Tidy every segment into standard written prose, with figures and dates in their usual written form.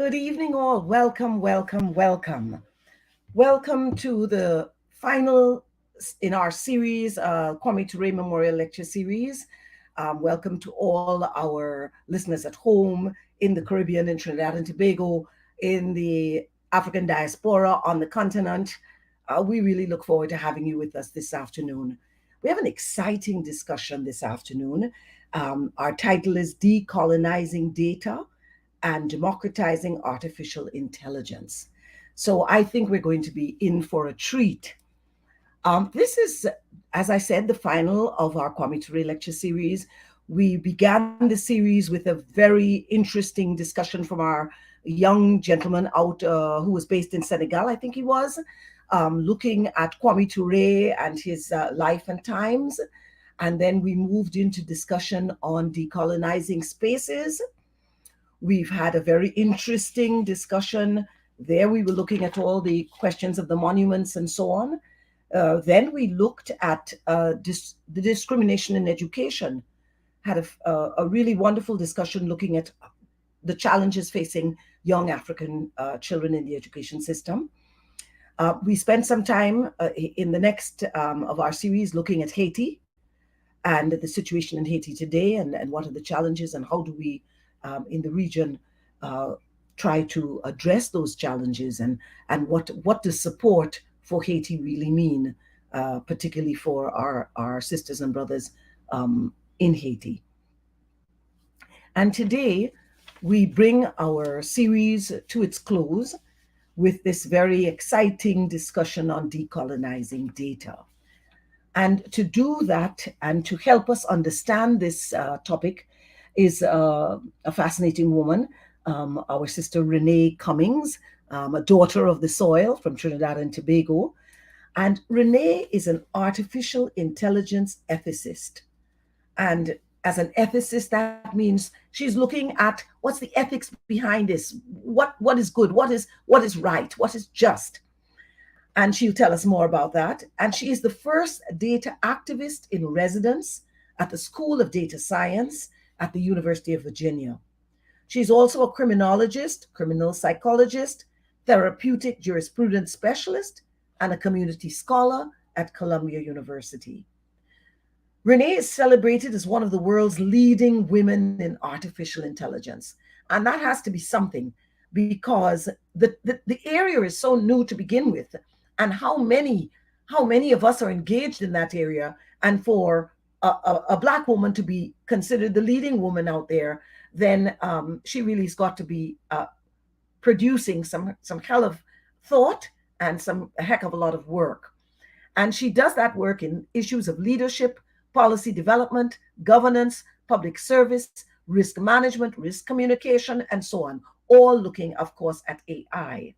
Good evening, all. Welcome, welcome, welcome. Welcome to the final in our series, Kwame Ture Memorial Lecture Series. Welcome to all our listeners at home, in the Caribbean, in Trinidad and Tobago, in the African diaspora, on the continent. We really look forward to having you with us this afternoon. We have an exciting discussion this afternoon. Our title is Decolonizing Data and Democratizing Artificial Intelligence. So I think we're going to be in for a treat. This is, as I said, the final of our Kwame Ture lecture series. We began the series with a very interesting discussion from our young gentleman out who was based in Senegal, I think he was, looking at Kwame Ture and his life and times. And then we moved into discussion on decolonizing spaces. We've had a very interesting discussion there. We were looking at all the questions of the monuments and so on. Then we looked at the discrimination in education, had a really wonderful discussion looking at the challenges facing young African children in the education system. We spent some time in the next of our series looking at Haiti and the situation in Haiti today, and what are the challenges and how do we in the region try to address those challenges, and what does support for Haiti really mean, particularly for our sisters and brothers in Haiti. And today we bring our series to its close with this very exciting discussion on decolonizing data. And to do that and to help us understand this topic is a fascinating woman, our sister Renee Cummings, a daughter of the soil from Trinidad and Tobago. And Renee is an artificial intelligence ethicist. And as an ethicist, that means she's looking at what's the ethics behind this, what is good, what is right, what is just. And she'll tell us more about that. And she is the first data activist in residence at the School of Data Science at the University of Virginia. She's also a criminologist, criminal psychologist, therapeutic jurisprudence specialist, and a community scholar at Columbia University. Renee is celebrated as one of the world's leading women in artificial intelligence. And that has to be something, because the area is so new to begin with, and how many of us are engaged in that area, and for a Black woman to be considered the leading woman out there, then she really has got to be producing some hell of thought and a heck of a lot of work. And she does that work in issues of leadership, policy development, governance, public service, risk management, risk communication, and so on, all looking, of course, at AI.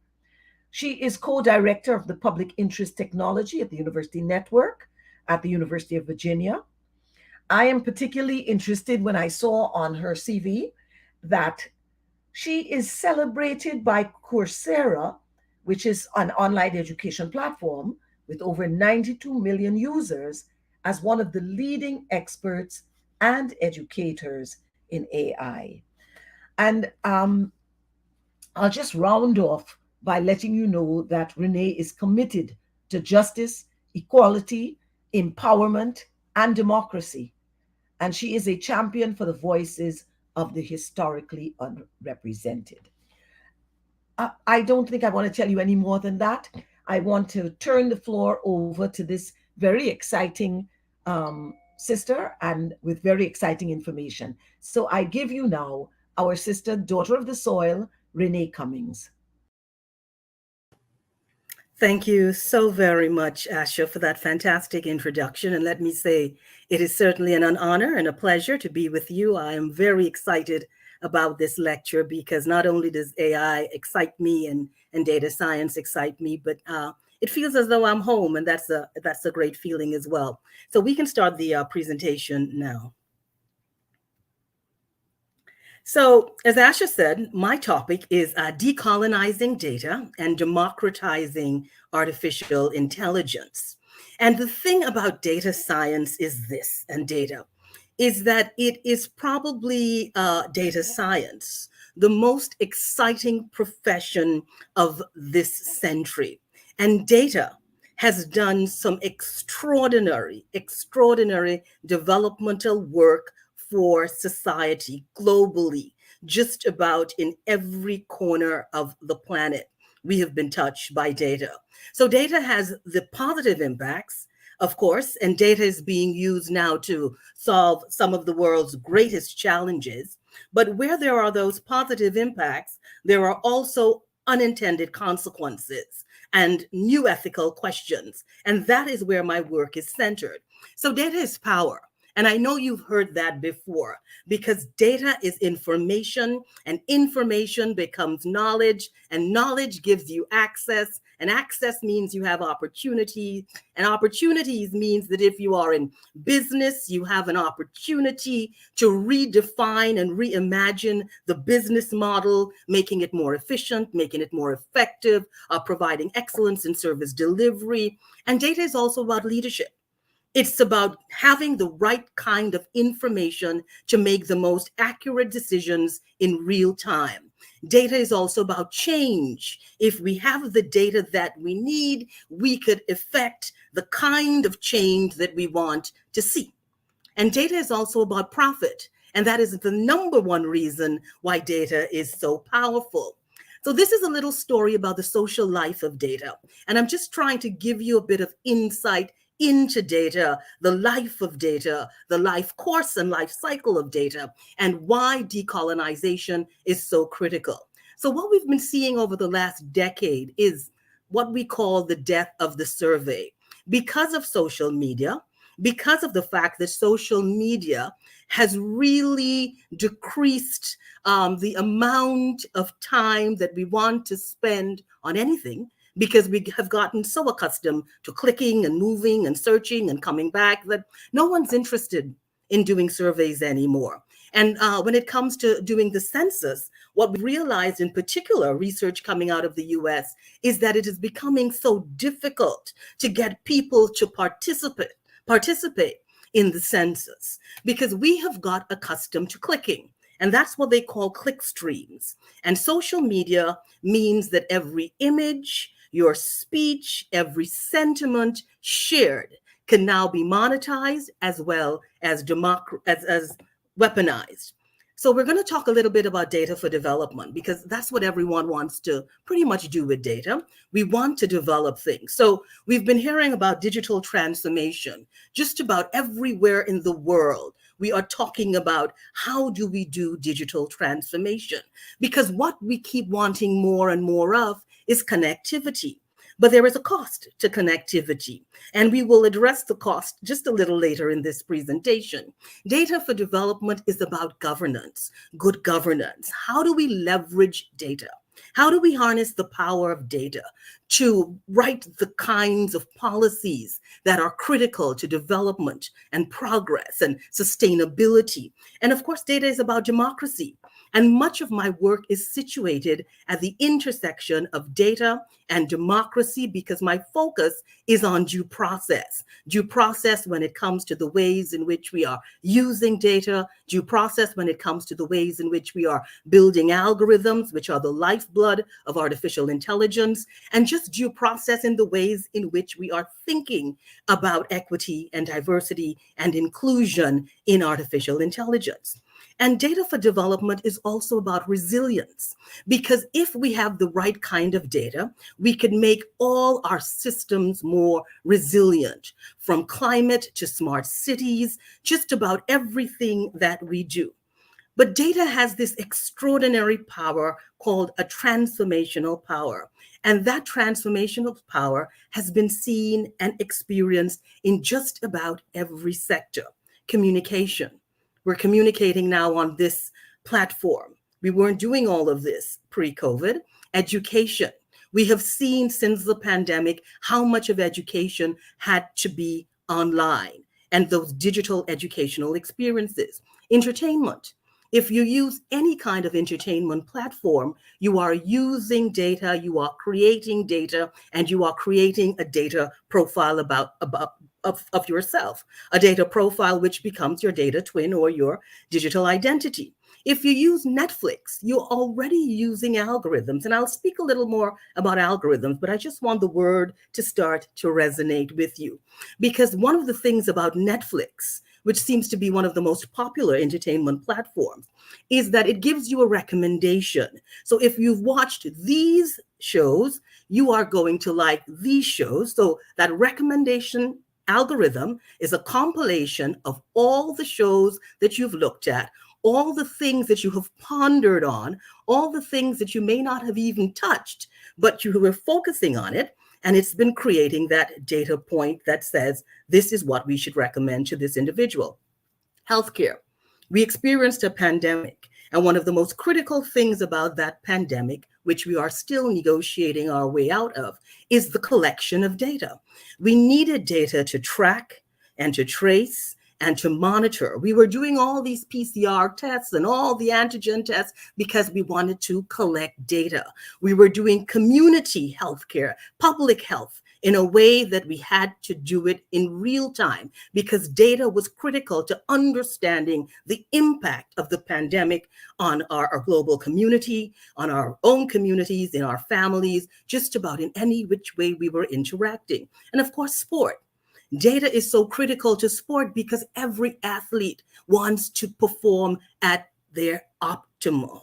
She is co-director of the Public Interest Technology at the University Network at the University of Virginia. I am particularly interested when I saw on her CV that she is celebrated by Coursera, which is an online education platform with over 92 million users, as one of the leading experts and educators in AI. And I'll just round off by letting you know that Renee is committed to justice, equality, empowerment, and democracy. And she is a champion for the voices of the historically unrepresented. I don't think I want to tell you any more than that. I want to turn the floor over to this very exciting sister, and with very exciting information. So I give you now our sister, daughter of the soil, Renee Cummings. Thank you so very much, Asha, for that fantastic introduction. And let me say, it is certainly an honor and a pleasure to be with you. I am very excited about this lecture, because not only does AI excite me and data science excite me, but it feels as though I'm home, and that's a great feeling as well. So we can start the presentation now. So as Asha said, my topic is decolonizing data and democratizing artificial intelligence. And the thing about data science is this, and data, is that it is probably data science the most exciting profession of this century. And data has done some extraordinary developmental work for society globally, just about in every corner of the planet. We have been touched by data. So data has the positive impacts, of course, and data is being used now to solve some of the world's greatest challenges. But where there are those positive impacts, there are also unintended consequences and new ethical questions. And that is where my work is centered. So data is power. And I know you've heard that before, because data is information, and information becomes knowledge, and knowledge gives you access, and access means you have opportunity, and opportunities means that if you are in business, you have an opportunity to redefine and reimagine the business model, making it more efficient, making it more effective, providing excellence in service delivery. And data is also about leadership. It's about having the right kind of information to make the most accurate decisions in real time. Data is also about change. If we have the data that we need, we could effect the kind of change that we want to see. And data is also about profit. And that is the number one reason why data is so powerful. So this is a little story about the social life of data. And I'm just trying to give you a bit of insight into data, the life of data, the life course and life cycle of data, and why decolonization is so critical. So what we've been seeing over the last decade is what we call the death of the survey. Because of social media, because of the fact that social media has really decreased the amount of time that we want to spend on anything, because we have gotten so accustomed to clicking and moving and searching and coming back that no one's interested in doing surveys anymore. And when it comes to doing the census, what we realized, in particular, research coming out of the US, is that it is becoming so difficult to get people to participate in the census, because we have got accustomed to clicking. And that's what they call click streams. And social media means that every image, your speech, every sentiment shared can now be monetized as well as weaponized. So we're going to talk a little bit about data for development, because that's what everyone wants to pretty much do with data. We want to develop things. So we've been hearing about digital transformation just about everywhere in the world. We are talking about how do we do digital transformation, because what we keep wanting more and more of is connectivity. But there is a cost to connectivity, and we will address the cost just a little later in this presentation. Data for development is about governance, good governance. How do we leverage data? How do we harness the power of data to write the kinds of policies that are critical to development and progress and sustainability? And of course, data is about democracy. And much of my work is situated at the intersection of data and democracy, because my focus is on due process when it comes to the ways in which we are using data, due process when it comes to the ways in which we are building algorithms, which are the lifeblood of artificial intelligence, and just due process in the ways in which we are thinking about equity and diversity and inclusion in artificial intelligence. And data for development is also about resilience, because if we have the right kind of data, we can make all our systems more resilient, from climate to smart cities, just about everything that we do. But data has this extraordinary power called a transformational power. And that transformational power has been seen and experienced in just about every sector. Communication. We're communicating now on this platform. We weren't doing all of this pre-COVID. Education. We have seen since the pandemic how much of education had to be online, and those digital educational experiences. Entertainment. If you use any kind of entertainment platform, you are using data, you are creating data, and you are creating a data profile of yourself, a data profile which becomes your data twin or your digital identity. If you use Netflix, you're already using algorithms. And I'll speak a little more about algorithms, but I just want the word to start to resonate with you. Because one of the things about Netflix, which seems to be one of the most popular entertainment platforms, is that it gives you a recommendation. So if you've watched these shows, you are going to like these shows. So that recommendation algorithm is a compilation of all the shows that you've looked at, all the things that you have pondered on, all the things that you may not have even touched, but you were focusing on it. And it's been creating that data point that says, this is what we should recommend to this individual. Healthcare. We experienced a pandemic. And one of the most critical things about that pandemic, which we are still negotiating our way out of, is the collection of data. We needed data to track and to trace and to monitor. We were doing all these PCR tests and all the antigen tests because we wanted to collect data. We were doing community healthcare, public health, in a way that we had to do it in real time because data was critical to understanding the impact of the pandemic on our global community, on our own communities, in our families, just about in any which way we were interacting. And of course, sport. Data is so critical to sport because every athlete wants to perform at their optimum.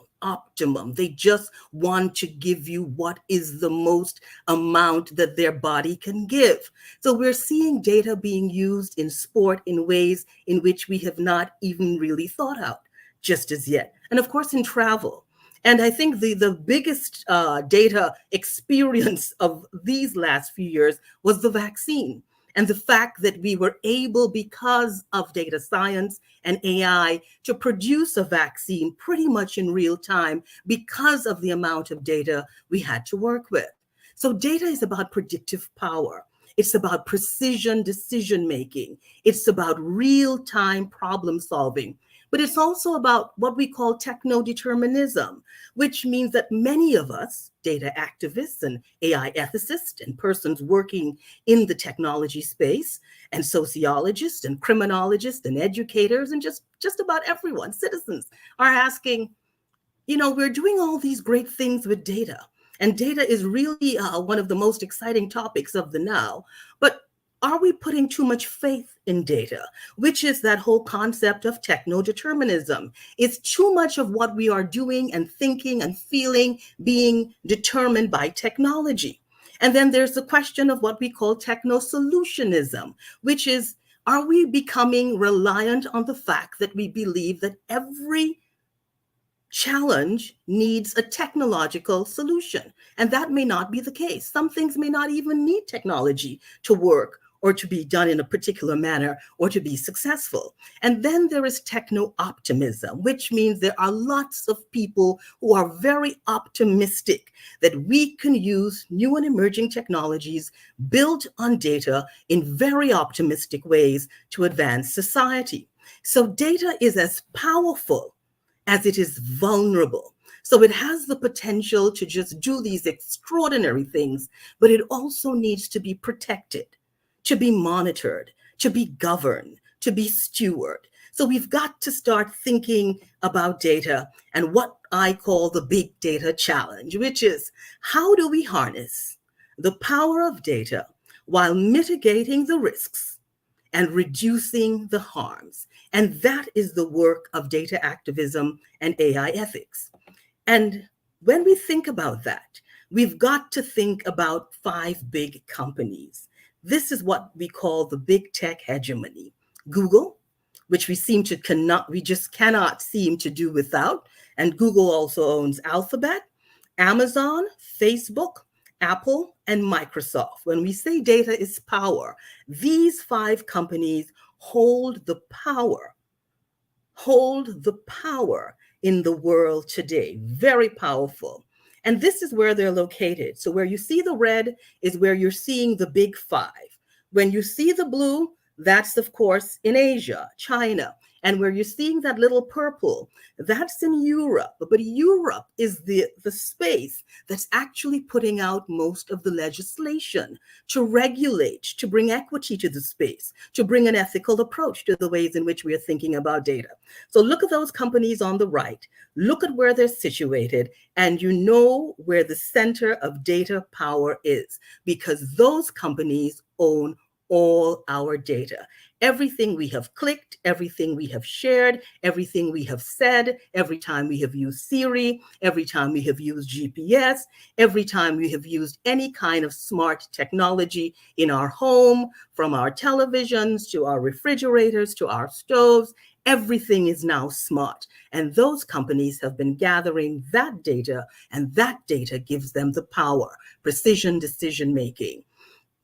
They just want to give you what is the most amount that their body can give. So we're seeing data being used in sport in ways in which we have not even really thought out just as yet. And of course, in travel. And I think the biggest data experience of these last few years was the vaccine. And the fact that we were able, because of data science and AI, to produce a vaccine pretty much in real time because of the amount of data we had to work with. So data is about predictive power. It's about precision decision-making. It's about real-time problem solving. But it's also about what we call techno-determinism, which means that many of us, data activists and AI ethicists and persons working in the technology space, and sociologists and criminologists and educators and just about everyone, citizens, are asking, we're doing all these great things with data. And data is really one of the most exciting topics of the now. But are we putting too much faith in data, which is that whole concept of techno-determinism? It's too much of what we are doing and thinking and feeling being determined by technology. And then there's the question of what we call techno-solutionism, which is, are we becoming reliant on the fact that we believe that every challenge needs a technological solution? And that may not be the case. Some things may not even need technology to work or to be done in a particular manner or to be successful. And then there is techno-optimism, which means there are lots of people who are very optimistic that we can use new and emerging technologies built on data in very optimistic ways to advance society. So data is as powerful as it is vulnerable. So it has the potential to just do these extraordinary things, but it also needs to be protected, to be monitored, to be governed, to be stewarded. So we've got to start thinking about data and what I call the big data challenge, which is, how do we harness the power of data while mitigating the risks and reducing the harms? And that is the work of data activism and AI ethics. And when we think about that, we've got to think about 5 big companies. This is what we call the big tech hegemony. Google, which we just cannot seem to do without. And Google also owns Alphabet, Amazon, Facebook, Apple, and Microsoft. When we say data is power, these 5 companies hold the power in the world today. Very powerful. And this is where they're located. So where you see the red is where you're seeing the big 5. When you see the blue, that's of course in Asia, China. And where you're seeing that little purple, that's in Europe. But Europe is the space that's actually putting out most of the legislation to regulate, to bring equity to the space, to bring an ethical approach to the ways in which we are thinking about data. So look at those companies on the right, look at where they're situated, and you know where the center of data power is, because those companies own all our data. Everything we have clicked, everything we have shared, everything we have said, every time we have used Siri, every time we have used GPS, every time we have used any kind of smart technology in our home, from our televisions to our refrigerators to our stoves, everything is now smart. And those companies have been gathering that data, and that data gives them the power, precision decision-making,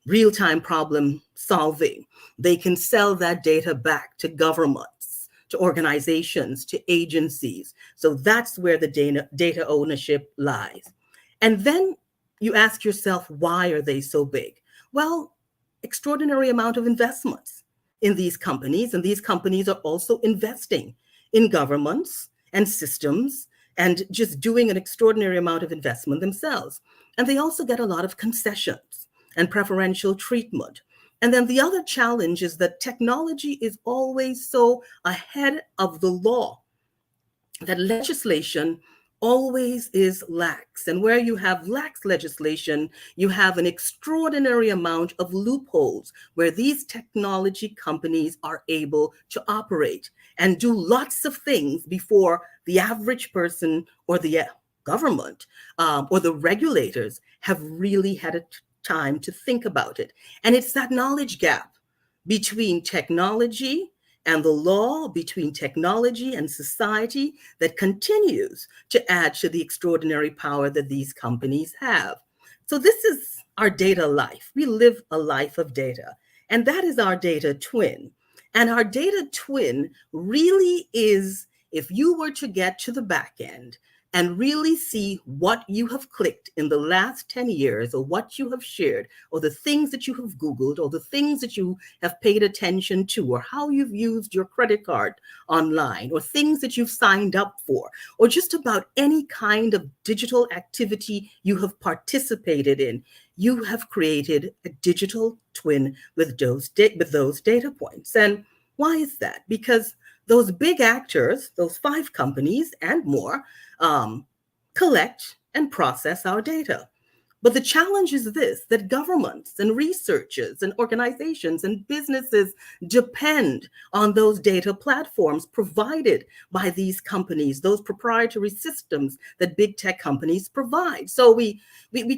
real-time problem solving. They can sell that data back to governments, to organizations, to agencies. So that's where the data ownership lies. And then you ask yourself, why are they so big? Well, extraordinary amount of investments in these companies, and these companies are also investing in governments and systems and just doing an extraordinary amount of investment themselves. And they also get a lot of concessions and preferential treatment. And then the other challenge is that technology is always so ahead of the law that legislation always is lax. And where you have lax legislation, you have an extraordinary amount of loopholes where these technology companies are able to operate and do lots of things before the average person or the government or the regulators have really had a time to think about it. And it's that knowledge gap between technology and the law, between technology and society, that continues to add to the extraordinary power that these companies have. So this is our data life. We live a life of data, and that is our data twin. And our data twin really is, if you were to get to the back end and really see what you have clicked in the last 10 years, or what you have shared, or the things that you have Googled, or the things that you have paid attention to, or how you've used your credit card online, or things that you've signed up for, or just about any kind of digital activity you have participated in, you have created a digital twin with those data points. And why is that? Because those big actors, those 5 companies and more, collect and process our data. But the challenge is this, that governments and researchers and organizations and businesses depend on those data platforms provided by these companies, those proprietary systems that big tech companies provide. So we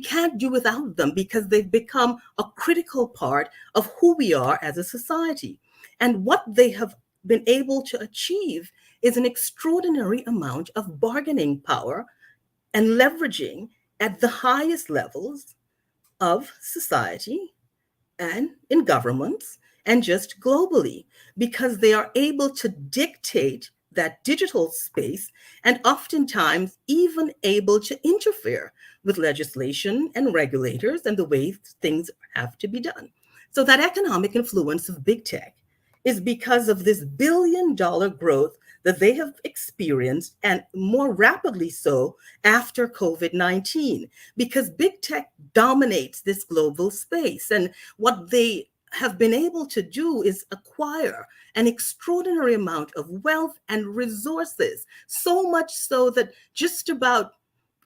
can't do without them, because they've become a critical part of who we are as a society. And what they have been able to achieve is an extraordinary amount of bargaining power and leveraging at the highest levels of society and in governments and just globally, because they are able to dictate that digital space, and oftentimes even able to interfere with legislation and regulators and the way things have to be done. So that economic influence of big tech is because of this billion-dollar growth that they have experienced, and more rapidly so after COVID-19, because big tech dominates this global space. And what they have been able to do is acquire an extraordinary amount of wealth and resources, so much so that just about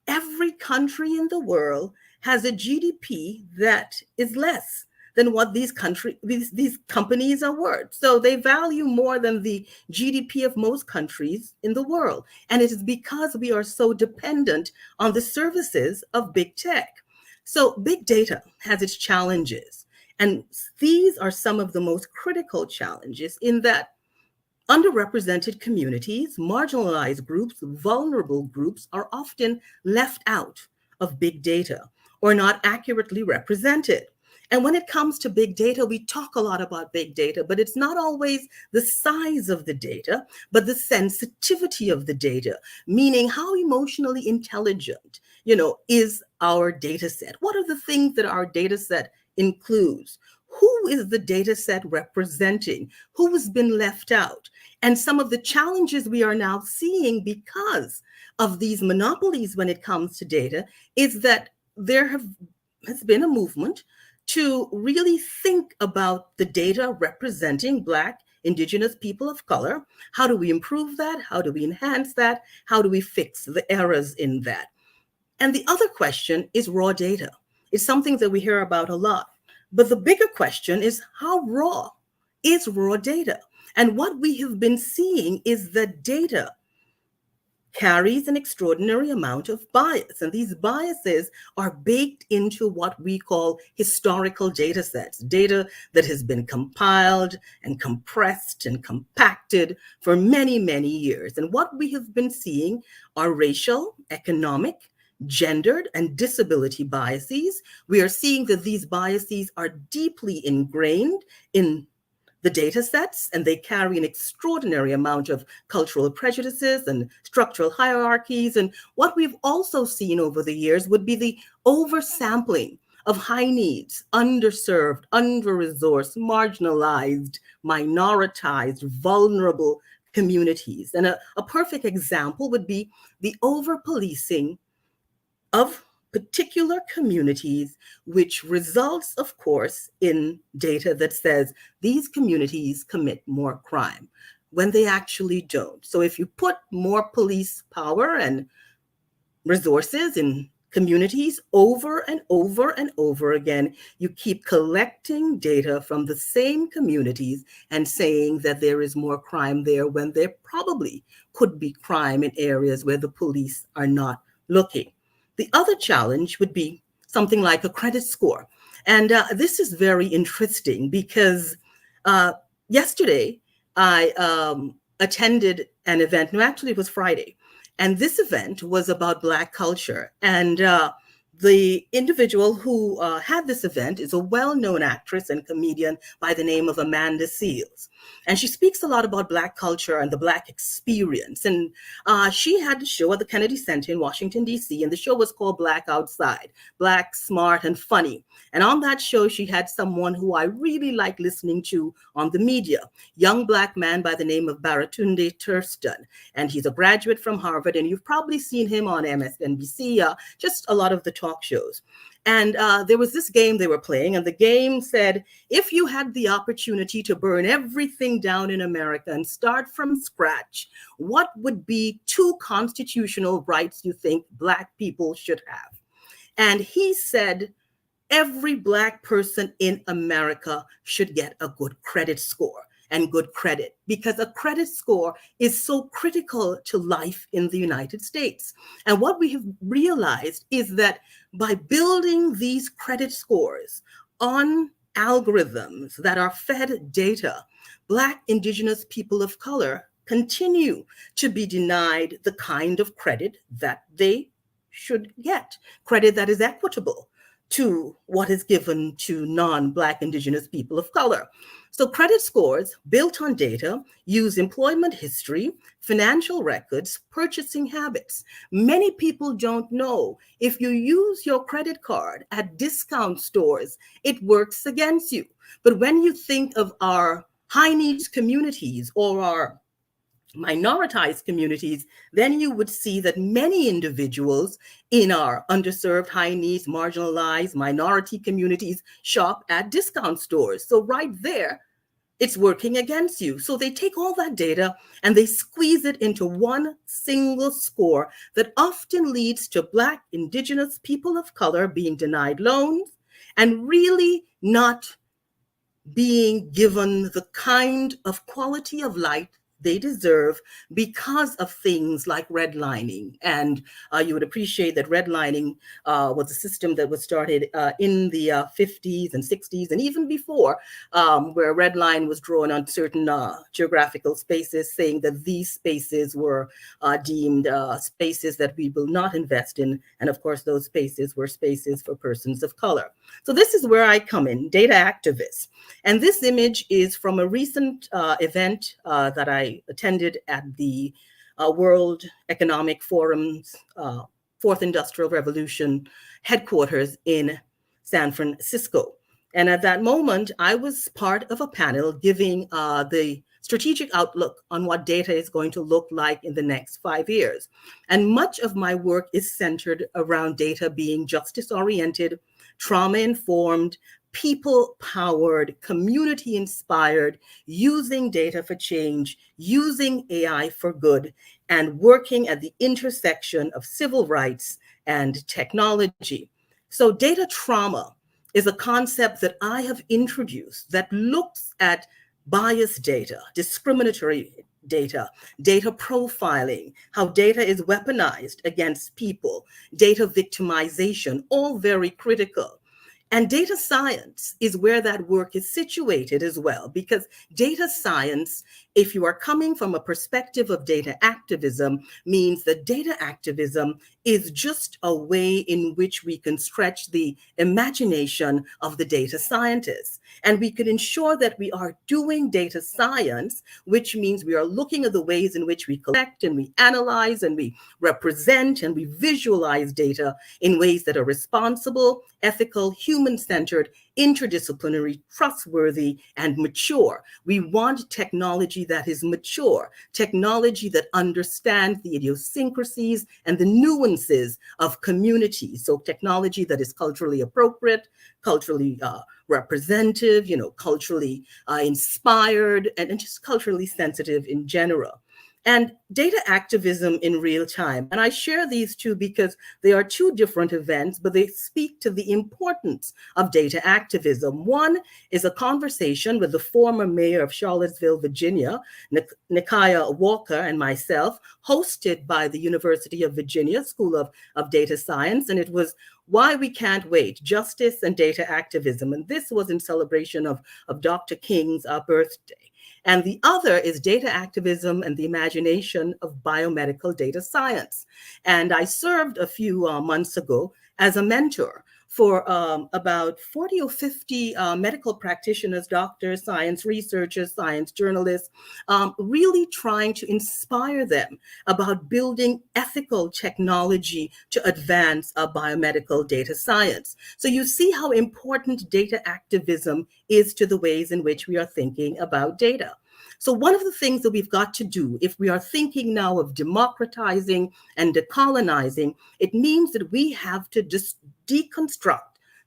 every country in the world has a GDP that is less than what these companies are worth. So they value more than the GDP of most countries in the world. And it is because we are so dependent on the services of big tech. So big data has its challenges. And these are some of the most critical challenges, in that underrepresented communities, marginalized groups, vulnerable groups are often left out of big data or not accurately represented. And when it comes to big data, we talk a lot about big data, but it's not always the size of the data, but the sensitivity of the data, meaning how emotionally intelligent, is our data set? What are the things that our data set includes? who is the data set representing? Who has been left out? And some of the challenges we are now seeing because of these monopolies when it comes to data is that there has been a movement to really think about the data representing Black, Indigenous people of color. How do we improve that? How do we enhance that? How do we fix the errors in that? And the other question is raw data. It's something that we hear about a lot. But the bigger question is, how raw is raw data? And what we have been seeing is that data carries an extraordinary amount of bias. And these biases are baked into what we call historical data sets, data that has been compiled and compressed and compacted for many, many years. And what we have been seeing are racial, economic, gendered, and disability biases. We are seeing that these biases are deeply ingrained in the data sets, and they carry an extraordinary amount of cultural prejudices and structural hierarchies. And what we've also seen over the years would be the oversampling of high needs, underserved, under-resourced, marginalized, minoritized, vulnerable communities. And a perfect example would be the over-policing of particular communities, which results, of course, in data that says these communities commit more crime when they actually don't. So if you put more police power and resources in communities over and over and over again, you keep collecting data from the same communities and saying that there is more crime there when there probably could be crime in areas where the police are not looking. The other challenge would be something like a credit score. And this is very interesting because yesterday I attended an event. No, actually it was Friday. And this event was about Black culture. And the individual who had this event is a well-known actress and comedian by the name of Amanda Seales. And she speaks a lot about Black culture and the Black experience. And she had a show at the Kennedy Center in Washington, D.C., and the show was called Black Outside, Black, Smart, and Funny. And on that show, she had someone who I really like listening to on the media, young Black man by the name of Baratunde Thurston. And he's a graduate from Harvard, and you've probably seen him on MSNBC, just a lot of the talk shows. And there was this game they were playing, and the game said, if you had the opportunity to burn everything down in America and start from scratch, what would be 2 constitutional rights you think Black people should have? And he said, every Black person in America should get a good credit score and good credit, because a credit score is so critical to life in the United States. And what we have realized is that by building these credit scores on algorithms that are fed data, Black, Indigenous people of color continue to be denied the kind of credit that they should get, credit that is equitable to what is given to non-Black, Indigenous people of color. So credit scores built on data use employment history, financial records, purchasing habits. Many people don't know if you use your credit card at discount stores, it works against you. But when you think of our high needs communities or our minoritized communities, then you would see that many individuals in our underserved, high needs, marginalized, minority communities shop at discount stores. So right there, it's working against you. So they take all that data and they squeeze it into one single score that often leads to Black, Indigenous people of color being denied loans and really not being given the kind of quality of life they deserve because of things like redlining. And you would appreciate that redlining was a system that was started in the 50s and 60s and even before, where a red line was drawn on certain geographical spaces, saying that these spaces were deemed spaces that we will not invest in. And of course, those spaces were spaces for persons of color. So this is where I come in, data activist. And this image is from a recent event that I attended at the World Economic Forum's Fourth Industrial Revolution headquarters in San Francisco. And at that moment, I was part of a panel giving the strategic outlook on what data is going to look like in the next 5 years. And much of my work is centered around data being justice-oriented, trauma-informed, people-powered, community-inspired, using data for change, using AI for good, and working at the intersection of civil rights and technology. So data trauma is a concept that I have introduced that looks at biased data, discriminatory data, data profiling, how data is weaponized against people, data victimization, all very critical. And data science is where that work is situated as well, because data science, if you are coming from a perspective of data activism, means that data activism is just a way in which we can stretch the imagination of the data scientists. And we can ensure that we are doing data science, which means we are looking at the ways in which we collect and we analyze and we represent and we visualize data in ways that are responsible, ethical, human-centered, interdisciplinary, trustworthy, and mature. We want technology that is mature, technology that understands the idiosyncrasies and the nuances of communities. So technology that is culturally appropriate, culturally representative, culturally inspired, and just culturally sensitive in general. And data activism in real time. And I share these two because they are two different events, but they speak to the importance of data activism. One is a conversation with the former mayor of Charlottesville, Virginia, Nikia Walker, and myself, hosted by the University of Virginia School of Data Science. And it was Why We Can't Wait, Justice and Data Activism. And this was in celebration of Dr. King's birthday. And the other is data activism and the imagination of biomedical data science. And I served a few months ago as a mentor for about 40 or 50 medical practitioners, doctors, science researchers, science journalists, really trying to inspire them about building ethical technology to advance biomedical data science. So you see how important data activism is to the ways in which we are thinking about data. So one of the things that we've got to do, if we are thinking now of democratizing and decolonizing, it means that we have to just deconstruct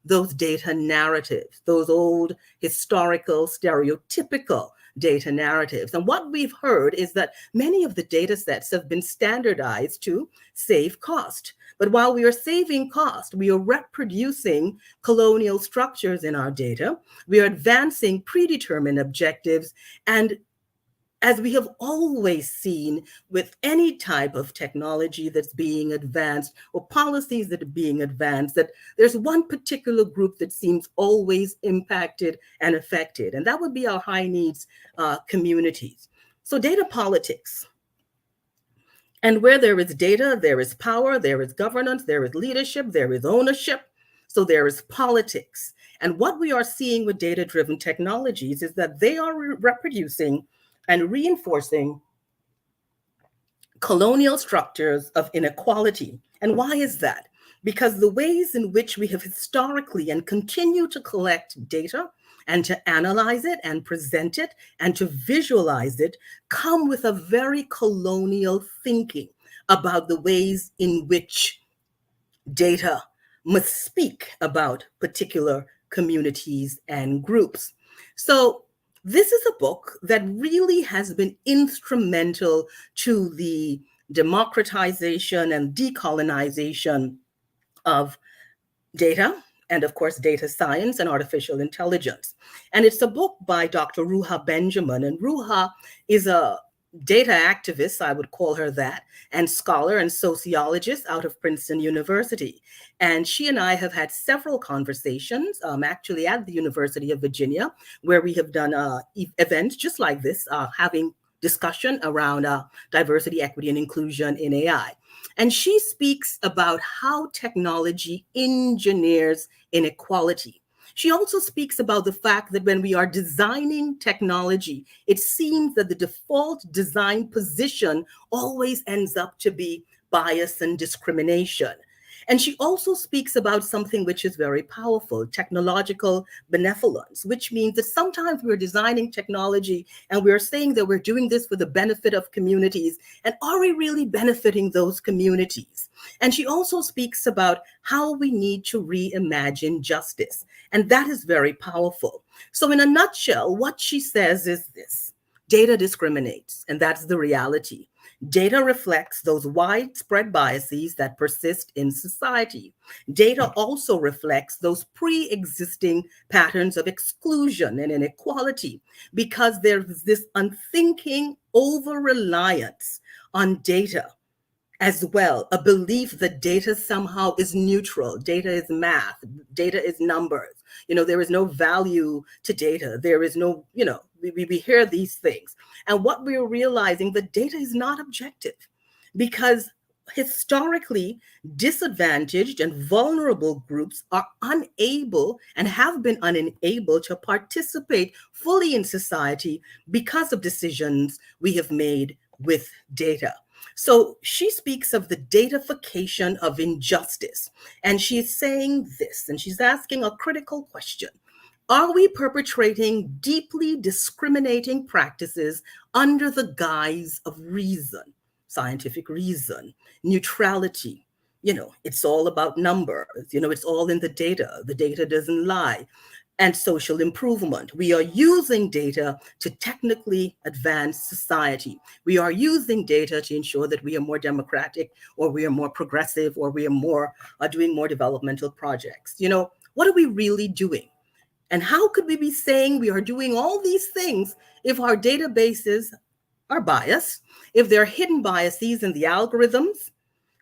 those data narratives, those old historical, stereotypical data narratives. And what we've heard is that many of the data sets have been standardized to save cost. But while we are saving cost, we are reproducing colonial structures in our data. We are advancing predetermined objectives. And as we have always seen with any type of technology that's being advanced or policies that are being advanced, that there's one particular group that seems always impacted and affected, and that would be our high needs communities. So data politics. And where there is data, there is power, there is governance, there is leadership, there is ownership. So there is politics. And what we are seeing with data-driven technologies is that they are reproducing and reinforcing colonial structures of inequality. And why is that? Because the ways in which we have historically and continue to collect data and to analyze it and present it and to visualize it come with a very colonial thinking about the ways in which data must speak about particular communities and groups. So this is a book that really has been instrumental to the democratization and decolonization of data, and of course, data science and artificial intelligence. And it's a book by Dr. Ruha Benjamin. And Ruha is a data activist, I would call her that, and scholar and sociologist out of Princeton University. And she and I have had several conversations, actually at the University of Virginia, where we have done events just like this, having discussion around diversity, equity, and inclusion in AI. And she speaks about how technology engineers inequality. She also speaks about the fact that when we are designing technology, it seems that the default design position always ends up to be bias and discrimination. And she also speaks about something which is very powerful, technological benevolence, which means that sometimes we're designing technology and we're saying that we're doing this for the benefit of communities. And are we really benefiting those communities? And she also speaks about how we need to reimagine justice. And that is very powerful. So in a nutshell, what she says is this: data discriminates, and that's the reality. Data reflects those widespread biases that persist in society. Data also reflects those pre-existing patterns of exclusion and inequality, because there's this unthinking over-reliance on data as well, a belief that data somehow is neutral. Data is math, data is numbers. There is no value to data. There is no, we hear these things. And what we're realizing, that data is not objective, because historically disadvantaged and vulnerable groups are unable and have been unable to participate fully in society because of decisions we have made with data. So she speaks of the DATAFICATION of injustice. And she's saying this, and she's asking a critical question. Are we perpetrating deeply discriminating practices under the guise of reason, scientific reason, neutrality? It's all about numbers. It's all in the data. The data doesn't lie. And social improvement. We are using data to technically advance society. We are using data to ensure that we are more democratic, or we are more progressive, or we are doing more developmental projects. What are we really doing? And how could we be saying we are doing all these things if our databases are biased, if there are hidden biases in the algorithms,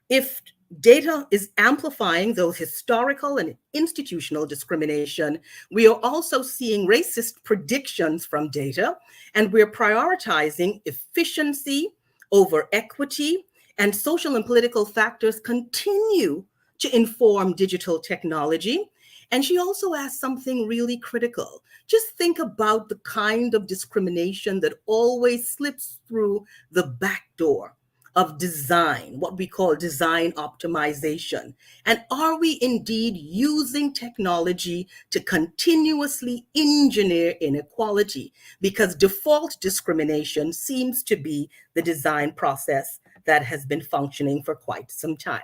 if data is amplifying those historical and institutional discrimination? We are also seeing racist predictions from data, and we're prioritizing efficiency over equity, and social and political factors continue to inform digital technology. And she also asked something really critical. Just think about the kind of discrimination that always slips through the back door of design, what we call design optimization. And are we indeed using technology to continuously engineer inequality? Because default discrimination seems to be the design process that has been functioning for quite some time.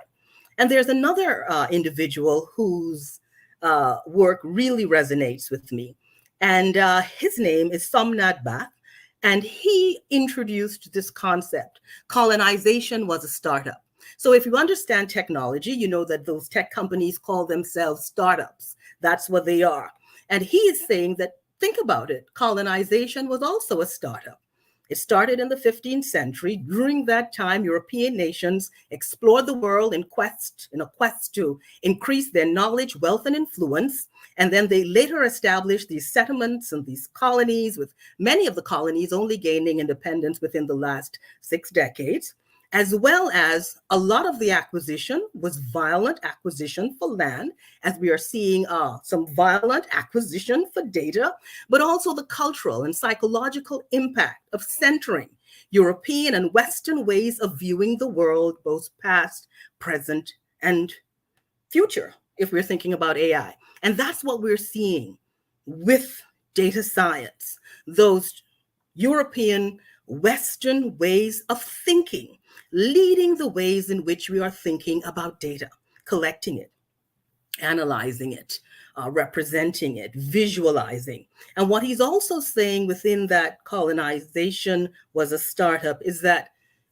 And there's another individual whose work really resonates with me. And his name is Somnath Bhatt. And he introduced this concept. Colonization was a startup. So if you understand technology, you know that those tech companies call themselves startups. That's what they are. And he is saying that, think about it, colonization was also a startup. It started in the 15th century. During that time, European nations explored the world in a quest to increase their knowledge, wealth, and influence. And then they later established these settlements and these colonies, with many of the colonies only gaining independence within the last 6 decades, as well as a lot of the acquisition was violent acquisition for land, as we are seeing some violent acquisition for data, but also the cultural and psychological impact of centering European and Western ways of viewing the world, both past, present, and future, if we're thinking about AI. And that's what we're seeing with data science, those European Western ways of thinking, leading the ways in which we are thinking about data, collecting it, analyzing it, representing it, visualizing. And what he's also saying within that colonization was a startup is that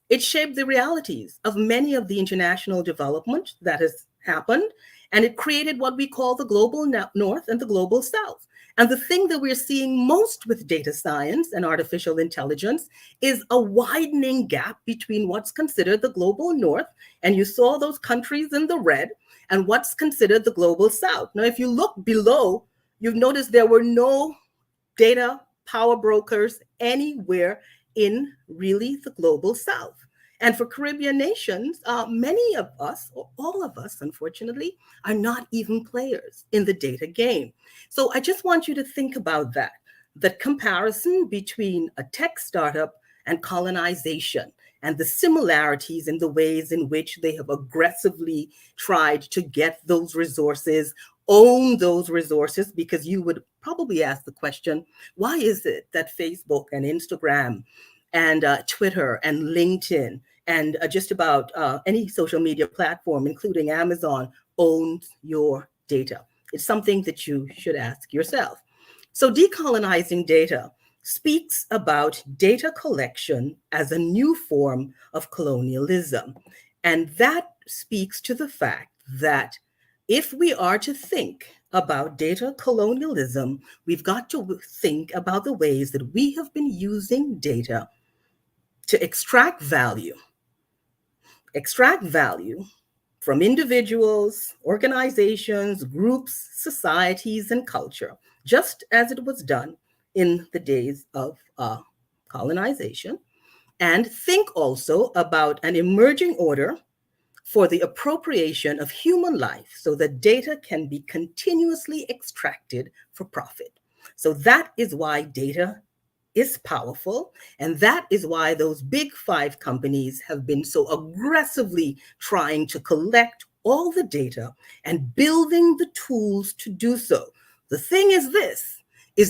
it shaped the realities of many of the international development that has happened, and it created what we call the global north and the global south. And the thing that we're seeing most with data science and artificial intelligence is a widening gap between what's considered the global north, and you saw those countries in the red, and what's considered the global south. Now, if you look below, you've noticed there were no data power brokers anywhere in really the global south. And for Caribbean nations, many of us, or all of us, unfortunately, are not even players in the data game. So I just want you to think about that comparison between a tech startup and colonization. and the similarities in the ways in which they have aggressively tried to get those resources, own those resources, because you would probably ask the question, why is it that Facebook and Instagram and Twitter and LinkedIn and just about any social media platform, including Amazon, owns your data? It's something that you should ask yourself. So decolonizing data speaks about data collection as a new form of colonialism. And that speaks to the fact that if we are to think about data colonialism, we've got to think about the ways that we have been using data to extract value from individuals, organizations, groups, societies, and culture, just as it was done in the days of colonization, and think also about an emerging order for the appropriation of human life so that data can be continuously extracted for profit. So that is why data is powerful, and that is why those big 5 companies have been so aggressively trying to collect all the data and building the tools to do so. The thing is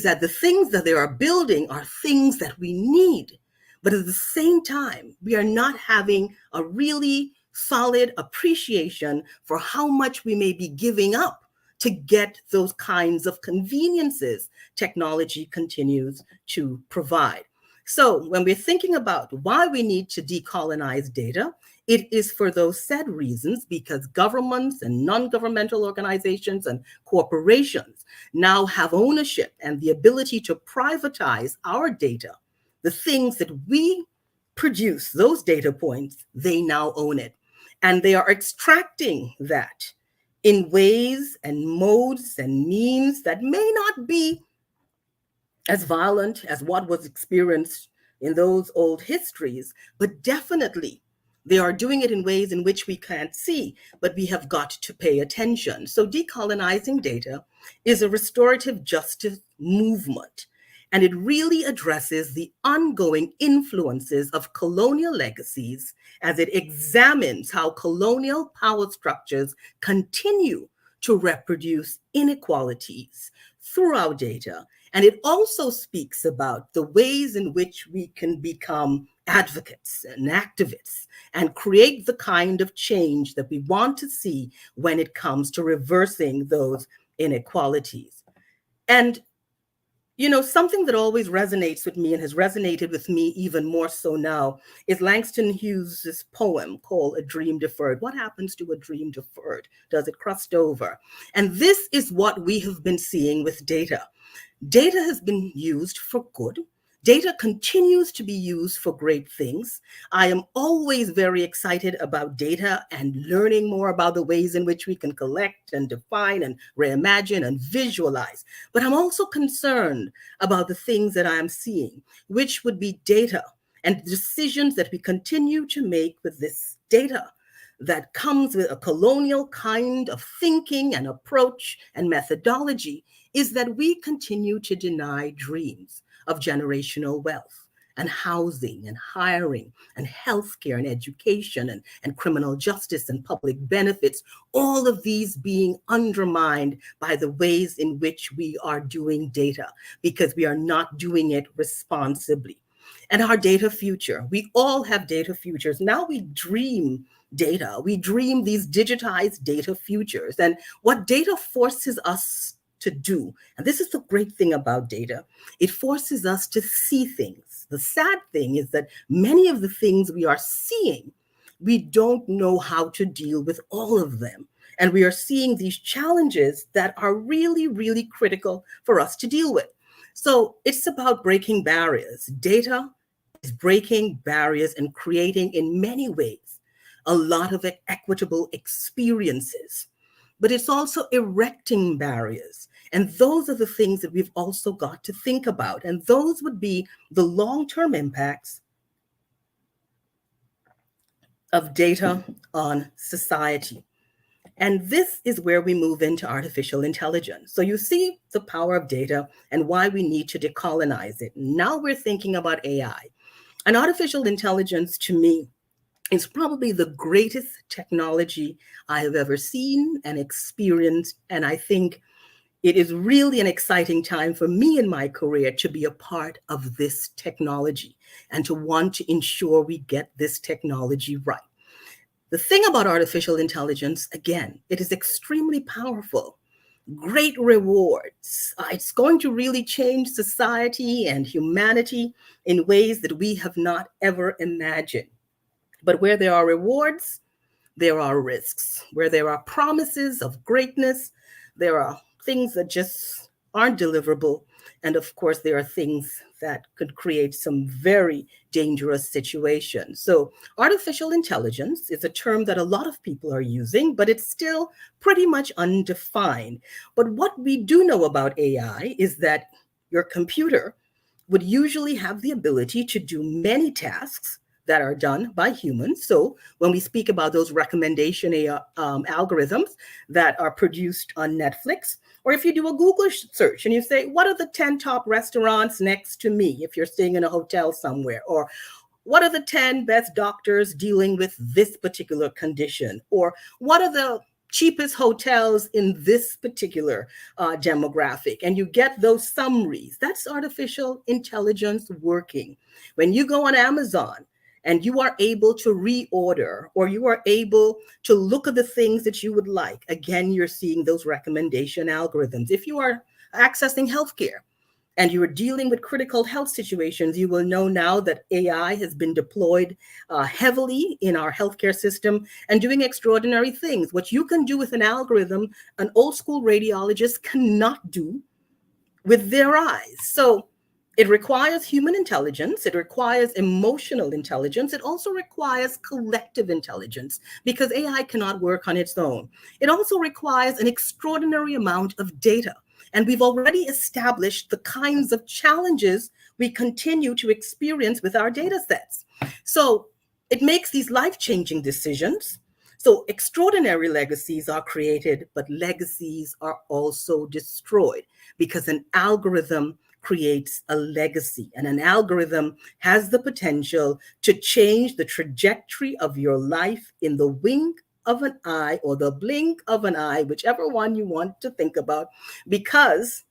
that the things that they are building are things that we need, but at the same time, we are not having a really solid appreciation for how much we may be giving up to get those kinds of conveniences technology continues to provide. So when we're thinking about why we need to decolonize data, it is for those said reasons, because governments and non-governmental organizations and corporations now have ownership and the ability to privatize our data. The things that we produce, those data points, they now own it. And they are extracting that in ways and modes and means that may not be as violent as what was experienced in those old histories, but definitely they are doing it in ways in which we can't see, but we have got to pay attention. So decolonizing data is a restorative justice movement, and it really addresses the ongoing influences of colonial legacies as it examines how colonial power structures continue to reproduce inequalities through our data. And it also speaks about the ways in which we can become advocates and activists and create the kind of change that we want to see when it comes to reversing those inequalities. And you know, something that always resonates with me and has resonated with me even more so now is Langston Hughes' poem called A Dream Deferred. What happens to a dream deferred? Does it crust over? And this is what we have been seeing with data. Data has been used for good. Data continues to be used for great things. I am always very excited about data and learning more about the ways in which we can collect and define and reimagine and visualize. But I'm also concerned about the things that I'm seeing, which would be data and decisions that we continue to make with this data that comes with a colonial kind of thinking and approach and methodology, is that we continue to deny dreams of generational wealth and housing and hiring and healthcare and education and criminal justice and public benefits, all of these being undermined by the ways in which we are doing data, because we are not doing it responsibly. And our data future, we all have data futures. Now we dream data. We dream these digitized data futures. And what data forces us to do, and this is the great thing about data, it forces us to see things. The sad thing is that many of the things we are seeing, we don't know how to deal with all of them. And we are seeing these challenges that are really, really critical for us to deal with. So it's about breaking barriers. Data is breaking barriers and creating, in many ways, a lot of equitable experiences. But it's also erecting barriers. And those are the things that we've also got to think about. And those would be the long-term impacts of data on society. And this is where we move into artificial intelligence. So you see the power of data and why we need to decolonize it. Now we're thinking about AI. And artificial intelligence, to me, is probably the greatest technology I have ever seen and experienced. And I think it is really an exciting time for me in my career to be a part of this technology and to want to ensure we get this technology right. The thing about artificial intelligence, again, it is extremely powerful, great rewards. It's going to really change society and humanity in ways that we have not ever imagined. But where there are rewards, there are risks. Where there are promises of greatness, there are things that just aren't deliverable. And of course, there are things that could create some very dangerous situations. So artificial intelligence is a term that a lot of people are using, but it's still pretty much undefined. But what we do know about AI is that your computer would usually have the ability to do many tasks that are done by humans. So when we speak about those recommendation algorithms that are produced on Netflix, or if you do a Google search and you say, what are the 10 top restaurants next to me if you're staying in a hotel somewhere? Or what are the 10 best doctors dealing with this particular condition? Or what are the cheapest hotels in this particular demographic? And you get those summaries. That's artificial intelligence working. When you go on Amazon, and you are able to reorder, or you are able to look at the things that you would like. Again, you're seeing those recommendation algorithms. If you are accessing healthcare and you are dealing with critical health situations, you will know now that AI has been deployed heavily in our healthcare system and doing extraordinary things. What you can do with an algorithm, an old school radiologist cannot do with their eyes. So it requires human intelligence. It requires emotional intelligence. It also requires collective intelligence because AI cannot work on its own. It also requires an extraordinary amount of data. And we've already established the kinds of challenges we continue to experience with our data sets. So it makes these life-changing decisions. So extraordinary legacies are created, but legacies are also destroyed because an algorithm creates a legacy, and an algorithm has the potential to change the trajectory of your life in the wink of an eye or the blink of an eye, whichever one you want to think about, because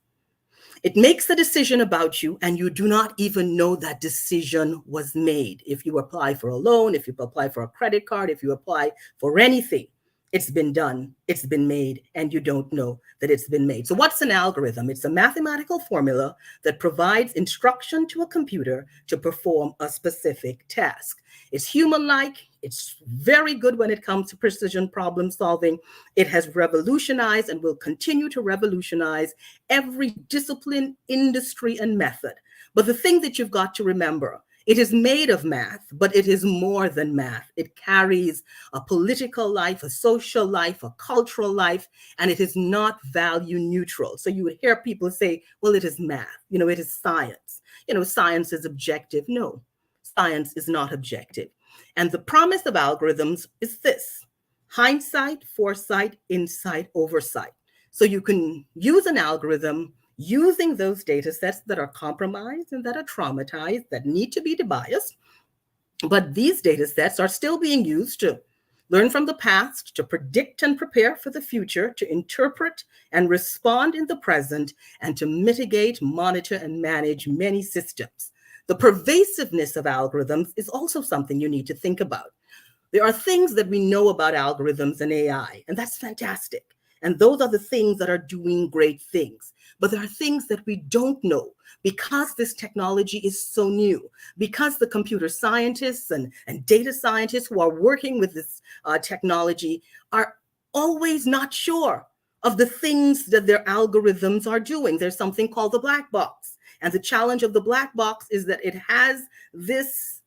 it makes a decision about you and you do not even know that decision was made. If you apply for a loan, if you apply for a credit card, if you apply for anything, it's been done, it's been made, and you don't know that it's been made. So what's an algorithm? It's a mathematical formula that provides instruction to a computer to perform a specific task. It's human-like, it's very good when it comes to precision problem solving. It has revolutionized and will continue to revolutionize every discipline, industry, and method. But the thing that you've got to remember, it is made of math, but it is more than math. It carries a political life, a social life, a cultural life, and it is not value neutral. So you would hear people say, well, it is math, it is science. Science is objective. No, science is not objective. And the promise of algorithms is this: hindsight, foresight, insight, oversight. So you can use an algorithm using those data sets that are compromised and that are traumatized, that need to be debiased. But these data sets are still being used to learn from the past, to predict and prepare for the future, to interpret and respond in the present, and to mitigate, monitor, and manage many systems. The pervasiveness of algorithms is also something you need to think about. There are things that we know about algorithms and AI, and that's fantastic. And those are the things that are doing great things. But there are things that we don't know because this technology is so new, because the computer scientists and data scientists who are working with this technology are always not sure of the things that their algorithms are doing. There's something called the black box. And the challenge of the black box is that it has this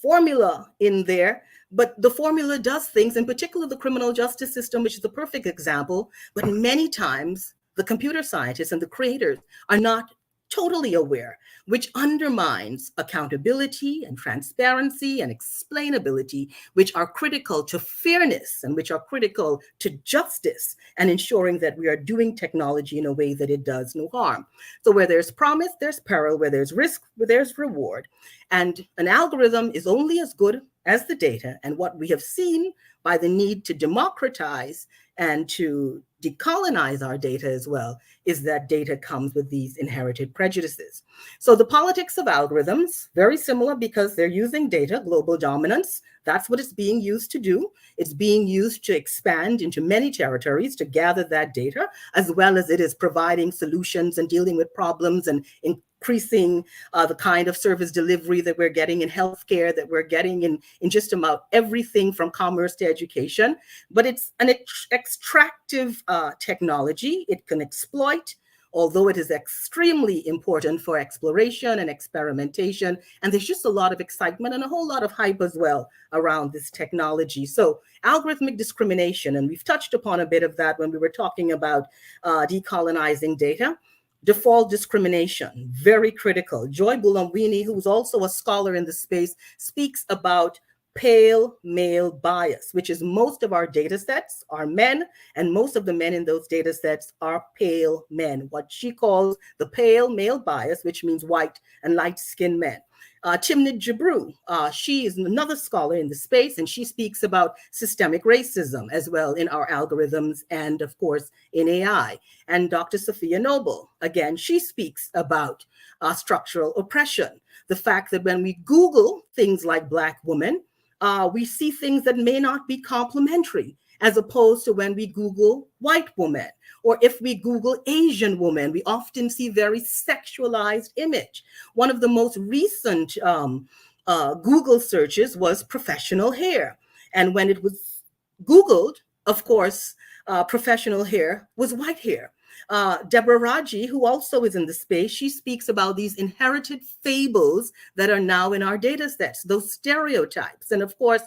formula in there, but the formula does things, in particular the criminal justice system, which is the perfect example. But many times the computer scientists and the creators are not totally aware, which undermines accountability and transparency and explainability, which are critical to fairness and which are critical to justice and ensuring that we are doing technology in a way that it does no harm. So where there's promise, there's peril, where there's risk, where there's reward. And an algorithm is only as good as the data. And what we have seen by the need to democratize and to decolonize our data as well is that data comes with these inherited prejudices. So the politics of algorithms, very similar because they're using data, global dominance. That's what it's being used to do. It's being used to expand into many territories to gather that data, as well as it is providing solutions and dealing with problems and increasing the kind of service delivery that we're getting in healthcare, that we're getting in just about everything from commerce to education. But it's an extractive technology. It can exploit, although it is extremely important for exploration and experimentation. And there's just a lot of excitement and a whole lot of hype as well around this technology. So algorithmic discrimination, and we've touched upon a bit of that when we were talking about decolonizing data. Default discrimination, very critical. Joy Buolamwini, who's also a scholar in the space, speaks about pale male bias, which is most of our data sets are men, and most of the men in those data sets are pale men, what she calls the pale male bias, which means white and light-skinned men. Timnit Gebru, she is another scholar in the space, and she speaks about systemic racism as well in our algorithms and, of course, in AI. And Dr. Sophia Noble, again, she speaks about structural oppression, the fact that when we Google things like Black woman, we see things that may not be complementary, as opposed to when we Google white woman, or if we Google Asian woman, we often see very sexualized image. One of the most recent Google searches was professional hair. And when it was Googled, of course, professional hair was white hair. Deborah Raji, who also is in the space, she speaks about these inherited fables that are now in our data sets, those stereotypes. And of course,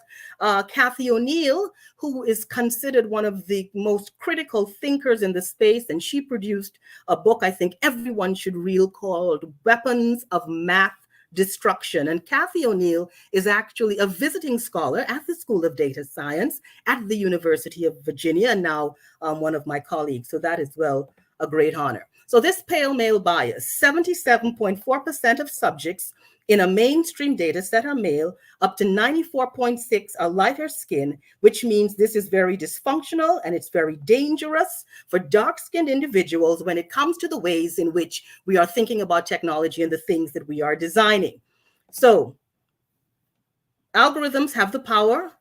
Kathy O'Neill, who is considered one of the most critical thinkers in the space, and she produced a book I think everyone should read called Weapons of Math Destruction. And Kathy O'Neill is actually a visiting scholar at the School of Data Science at the University of Virginia, and now one of my colleagues. So that is well a great honor. So this pale male bias, 77.4% of subjects in a mainstream data set are male, up to 94.6% are lighter skin, which means this is very dysfunctional and it's very dangerous for dark-skinned individuals when it comes to the ways in which we are thinking about technology and the things that we are designing. So algorithms have the power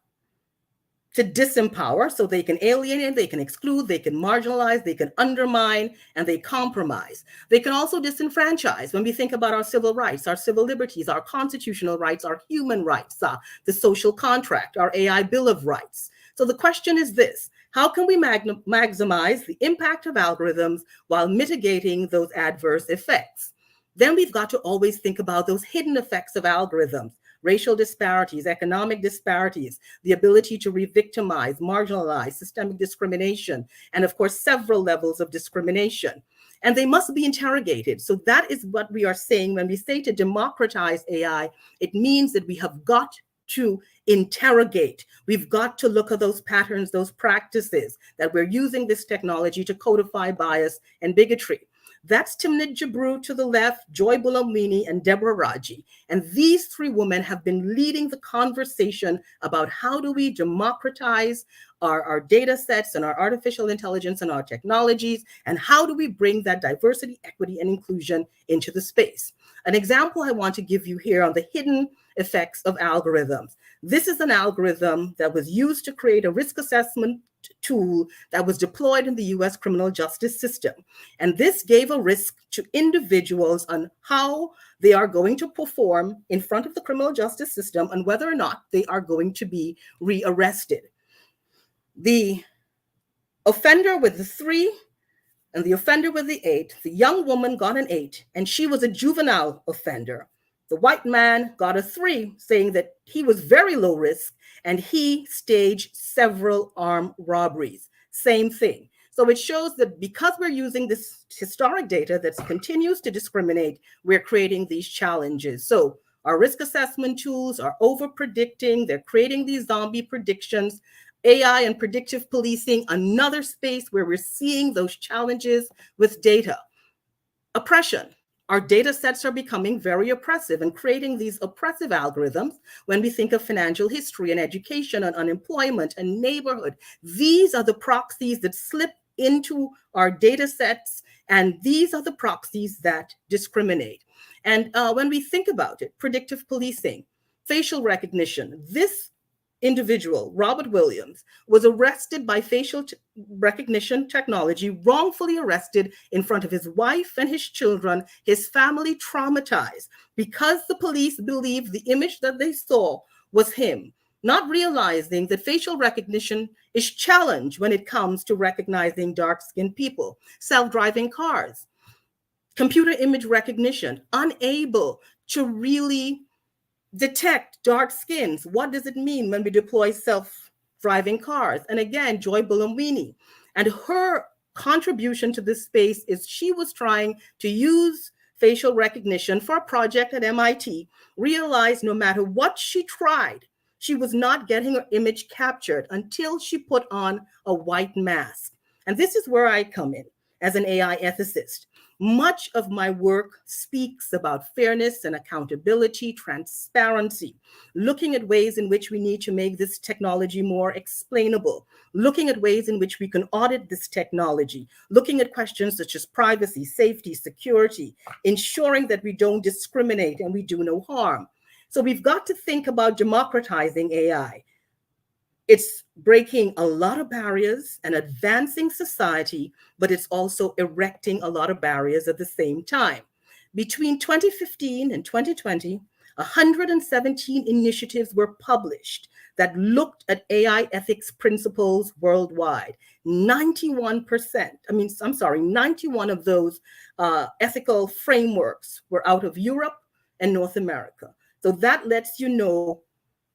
to disempower, so they can alienate, they can exclude, they can marginalize, they can undermine, and they compromise. They can also disenfranchise. When we think about our civil rights, our civil liberties, our constitutional rights, our human rights, the social contract, our AI Bill of Rights. So the question is this: how can we maximize the impact of algorithms while mitigating those adverse effects? Then we've got to always think about those hidden effects of algorithms. Racial disparities, economic disparities, the ability to re-victimize, marginalize, systemic discrimination, and of course, several levels of discrimination. And they must be interrogated. So that is what we are saying when we say to democratize AI. It means that we have got to interrogate. We've got to look at those patterns, those practices that we're using this technology to codify bias and bigotry. That's Timnit Gebru to the left, Joy Buolamwini, and Deborah Raji. And these three women have been leading the conversation about how do we democratize our data sets and our artificial intelligence and our technologies, and how do we bring that diversity, equity, and inclusion into the space. An example I want to give you here on the hidden effects of algorithms. This is an algorithm that was used to create a risk assessment tool that was deployed in the US criminal justice system. And this gave a risk to individuals on how they are going to perform in front of the criminal justice system and whether or not they are going to be rearrested. The offender with the 3 and the offender with the 8, the young woman got an 8, and she was a juvenile offender. The white man got a 3, saying that he was very low risk and he staged several armed robberies. Same thing. So it shows that because we're using this historic data that continues to discriminate, we're creating these challenges. So our risk assessment tools are over predicting, they're creating these zombie predictions. AI and predictive policing, another space where we're seeing those challenges with data. Oppression. Our data sets are becoming very oppressive and creating these oppressive algorithms when we think of financial history and education and unemployment and neighborhood. These are the proxies that slip into our data sets, and these are the proxies that discriminate. And when we think about it, predictive policing, facial recognition, this individual, Robert Williams, was arrested by facial recognition technology, wrongfully arrested in front of his wife and his children, his family traumatized because the police believed the image that they saw was him, not realizing that facial recognition is challenged when it comes to recognizing dark-skinned people. Self-driving cars, computer image recognition, unable to really detect dark skins. What does it mean when we deploy self-driving cars? And again, Joy Buolamwini. And her contribution to this space is she was trying to use facial recognition for a project at MIT, realized no matter what she tried, she was not getting her image captured until she put on a white mask. And this is where I come in as an AI ethicist. Much of my work speaks about fairness and accountability, transparency, looking at ways in which we need to make this technology more explainable, looking at ways in which we can audit this technology, looking at questions such as privacy, safety, security, ensuring that we don't discriminate and we do no harm. So we've got to think about democratizing AI. It's breaking a lot of barriers and advancing society, but it's also erecting a lot of barriers at the same time. Between 2015 and 2020, 117 initiatives were published that looked at AI ethics principles worldwide. 91 of those ethical frameworks were out of Europe and North America. So that lets you know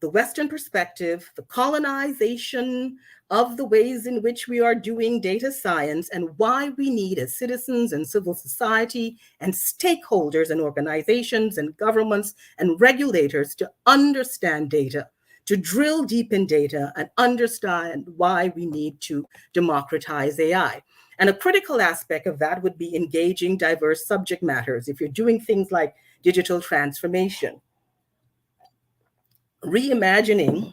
the Western perspective, the colonization of the ways in which we are doing data science, and why we need, as citizens and civil society and stakeholders and organizations and governments and regulators, to understand data, to drill deep in data and understand why we need to democratize AI. And a critical aspect of that would be engaging diverse subject matters. If you're doing things like digital transformation, reimagining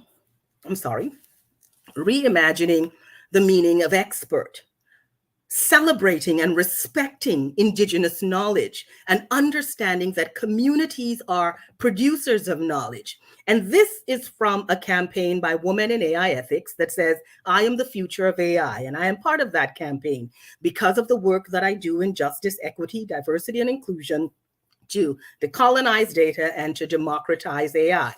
the meaning of expert, celebrating and respecting indigenous knowledge, and understanding that communities are producers of knowledge. And this is from a campaign by Women in AI Ethics that says, I am the future of AI. And I am part of that campaign because of the work that I do in justice, equity, diversity, and inclusion to decolonize data and to democratize AI.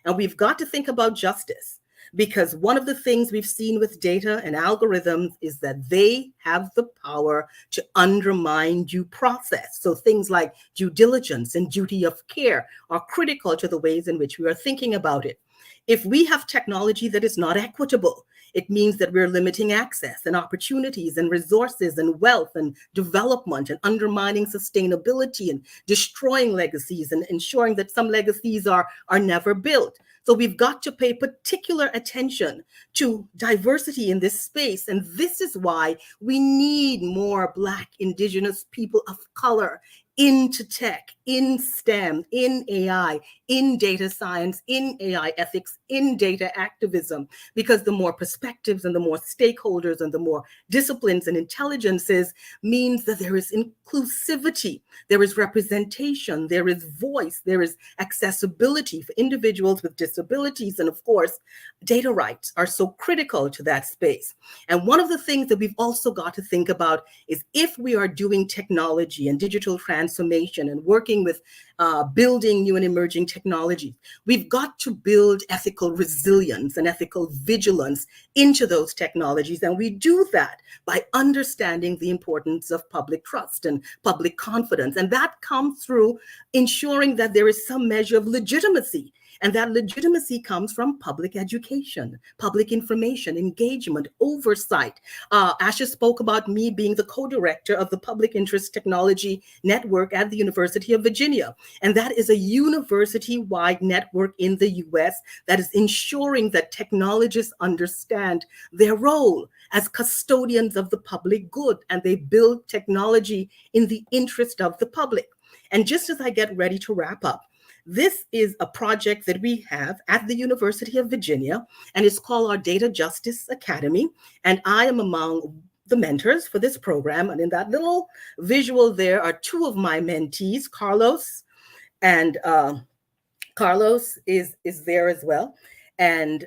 And we've got to think about justice, because one of the things we've seen with data and algorithms is that they have the power to undermine due process. So things like due diligence and duty of care are critical to the ways in which we are thinking about it. If we have technology that is not equitable, it means that we're limiting access and opportunities and resources and wealth and development, and undermining sustainability and destroying legacies and ensuring that some legacies are never built. So we've got to pay particular attention to diversity in this space. And this is why we need more Black, Indigenous, people of color into tech, in STEM, in AI, in data science, in AI ethics, in data activism, because the more perspectives and the more stakeholders and the more disciplines and intelligences means that there is inclusivity, there is representation, there is voice, there is accessibility for individuals with disabilities. And of course, data rights are so critical to that space. And one of the things that we've also got to think about is, if we are doing technology and digital transformation and working with building new and emerging technologies, we've got to build ethical resilience and ethical vigilance into those technologies. And we do that by understanding the importance of public trust and public confidence. And that comes through ensuring that there is some measure of legitimacy And that legitimacy comes from public education, public information, engagement, oversight. Asha spoke about me being the co-director of the Public Interest Technology Network at the University of Virginia. And that is a university-wide network in the US that is ensuring that technologists understand their role as custodians of the public good, and they build technology in the interest of the public. And just as I get ready to wrap up, this is a project that we have at the University of Virginia, and it's called our Data Justice Academy. And I am among the mentors for this program. And in that little visual there are two of my mentees, Carlos, and Carlos is there as well, and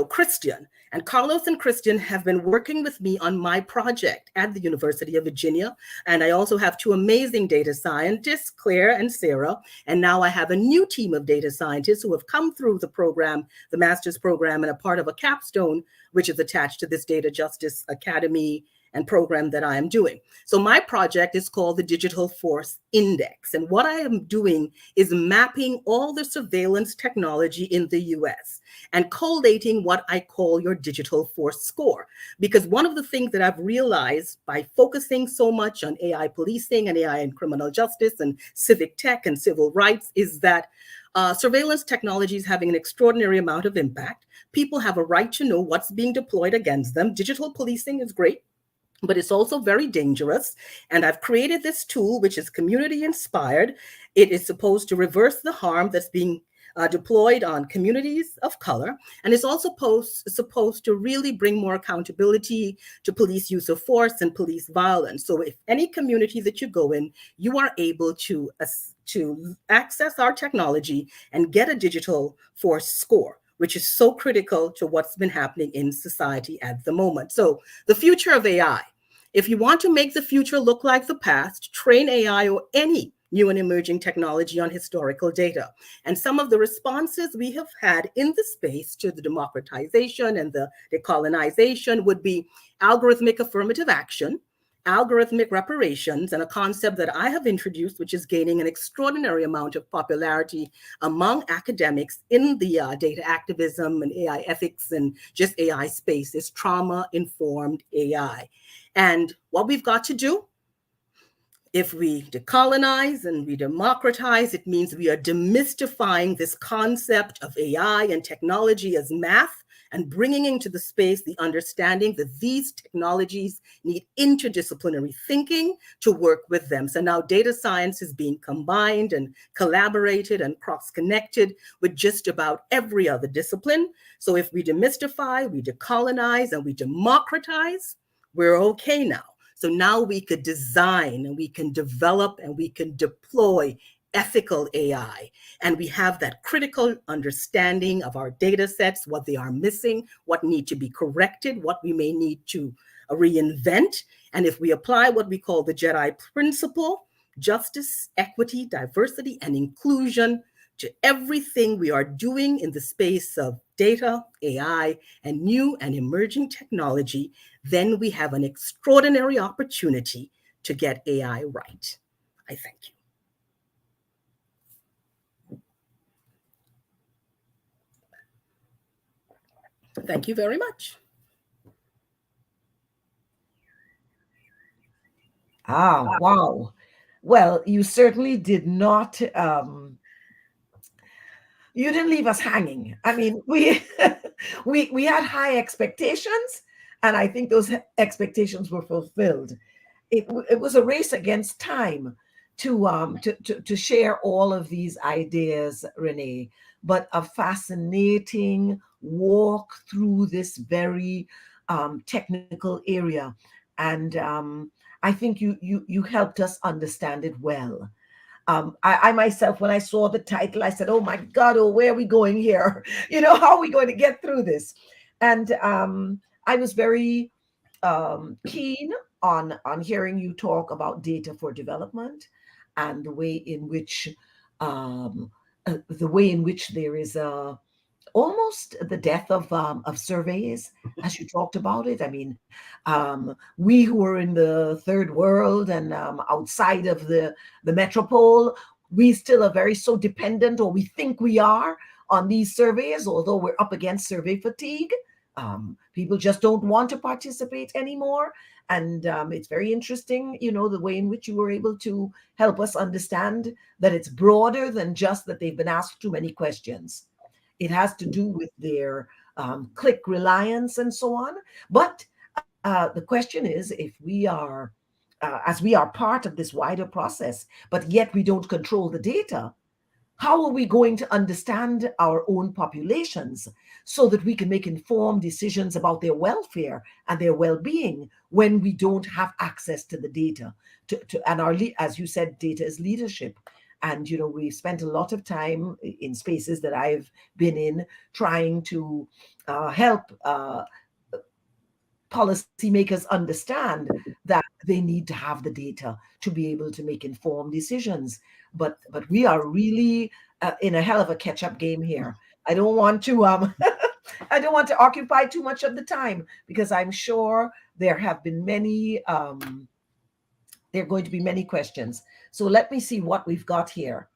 Christian. And Carlos and Christian have been working with me on my project at the University of Virginia. And I also have two amazing data scientists, Claire and Sarah. And now I have a new team of data scientists who have come through the program, the master's program, and a part of a capstone, which is attached to this Data Justice Academy and program that I am doing. So my project is called the Digital Force Index. And what I am doing is mapping all the surveillance technology in the US and collating what I call your digital force score. Because one of the things that I've realized by focusing so much on AI policing and AI in criminal justice and civic tech and civil rights is that surveillance technology is having an extraordinary amount of impact. People have a right to know what's being deployed against them. Digital policing is great, but it's also very dangerous. And I've created this tool, which is community inspired. It is supposed to reverse the harm that's being deployed on communities of color. And it's also supposed to really bring more accountability to police use of force and police violence. So if any community that you go in, you are able to access our technology and get a digital force score, which is so critical to what's been happening in society at the moment. So the future of AI, if you want to make the future look like the past, train AI or any new and emerging technology on historical data. And some of the responses we have had in the space to the democratization and the decolonization would be algorithmic affirmative action, algorithmic reparations, and a concept that I have introduced, which is gaining an extraordinary amount of popularity among academics in the data activism and AI ethics and just AI space, is trauma-informed AI. And what we've got to do, if we decolonize and we democratize, it means we are demystifying this concept of AI and technology as math and bringing into the space the understanding that these technologies need interdisciplinary thinking to work with them. So now data science is being combined and collaborated and cross-connected with just about every other discipline. So if we demystify, we decolonize, and we democratize, we're okay now. So now we could design and we can develop and we can deploy ethical AI. And we have that critical understanding of our data sets, what they are missing, what need to be corrected, what we may need to reinvent. And if we apply what we call the JEDI principle, justice, equity, diversity, and inclusion to everything we are doing in the space of data, AI, and new and emerging technology, then we have an extraordinary opportunity to get AI right. I thank you. Thank you very much. Wow. Well, you certainly did not, you didn't leave us hanging. I mean, we had high expectations, and I think those expectations were fulfilled. It was a race against time to share all of these ideas, Renee, but a fascinating walk through this very technical area. And I think you helped us understand it well. I myself, when I saw the title, I said, oh my God, where are we going here? How are we going to get through this? And I was very keen on hearing you talk about data for development and the way in which there is almost the death of surveys, as you talked about it. I mean, we who are in the third world and outside of the metropole, we still are very so dependent, or we think we are, on these surveys, although we're up against survey fatigue. People just don't want to participate anymore. And it's very interesting, the way in which you were able to help us understand that it's broader than just that they've been asked too many questions. It has to do with their click reliance and so on. But the question is, if we are, as we are part of this wider process, but yet we don't control the data, how are we going to understand our own populations so that we can make informed decisions about their welfare and their well-being when we don't have access to the data? And as you said, data is leadership. And, we've spent a lot of time in spaces that I've been in trying to help policymakers understand that they need to have the data to be able to make informed decisions. But we are really in a hell of a catch-up game here. I don't want to I don't want to occupy too much of the time, because I'm sure there have been many there are going to be many questions. So let me see what we've got here.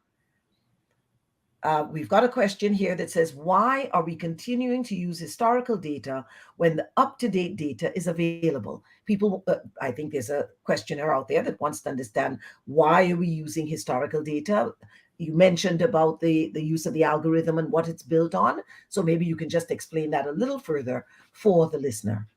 We've got a question here that says, why are we continuing to use historical data when the up-to-date data is available? People, I think there's a questioner out there that wants to understand, why are we using historical data? You mentioned about the use of the algorithm and what it's built on. So maybe you can just explain that a little further for the listener.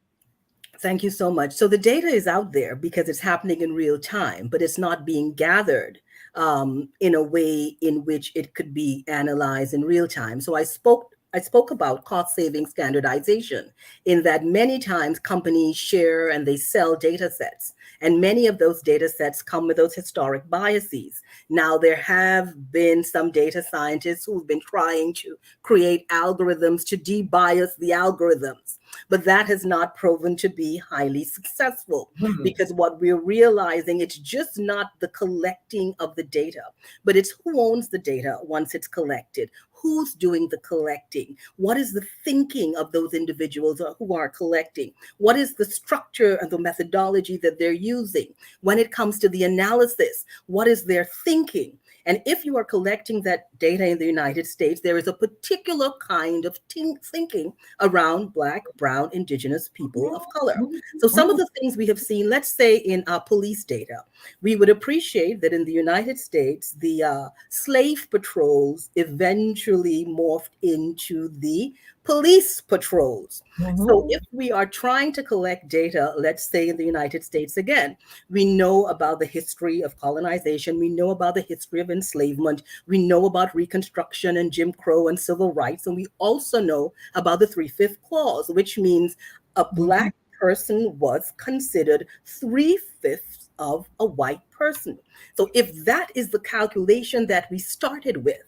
Thank you so much. So the data is out there because it's happening in real time, but it's not being gathered in a way in which it could be analyzed in real time. So I spoke about cost-saving standardization, in that many times companies share and they sell data sets, and many of those data sets come with those historic biases. Now, there have been some data scientists who've been trying to create algorithms to de-bias the algorithms, but that has not proven to be highly successful, because what we're realizing, it's just not the collecting of the data, but it's who owns the data once it's collected, who's doing the collecting, what is the thinking of those individuals who are collecting, what is the structure and the methodology that they're using. When it comes to the analysis, what is their thinking? And if you are collecting that data in the United States, there is a particular kind of thinking around Black, Brown, Indigenous people of color. So some of the things we have seen, let's say in our police data, we would appreciate that in the United States, the slave patrols eventually morphed into the police patrols. So if we are trying to collect data, let's say in the United States again, we know about the history of colonization, we know about the history of enslavement, we know about Reconstruction and Jim Crow and civil rights, and we also know about the 3/5 clause, which means a Black person was considered 3/5 of a white person. So if that is the calculation that we started with,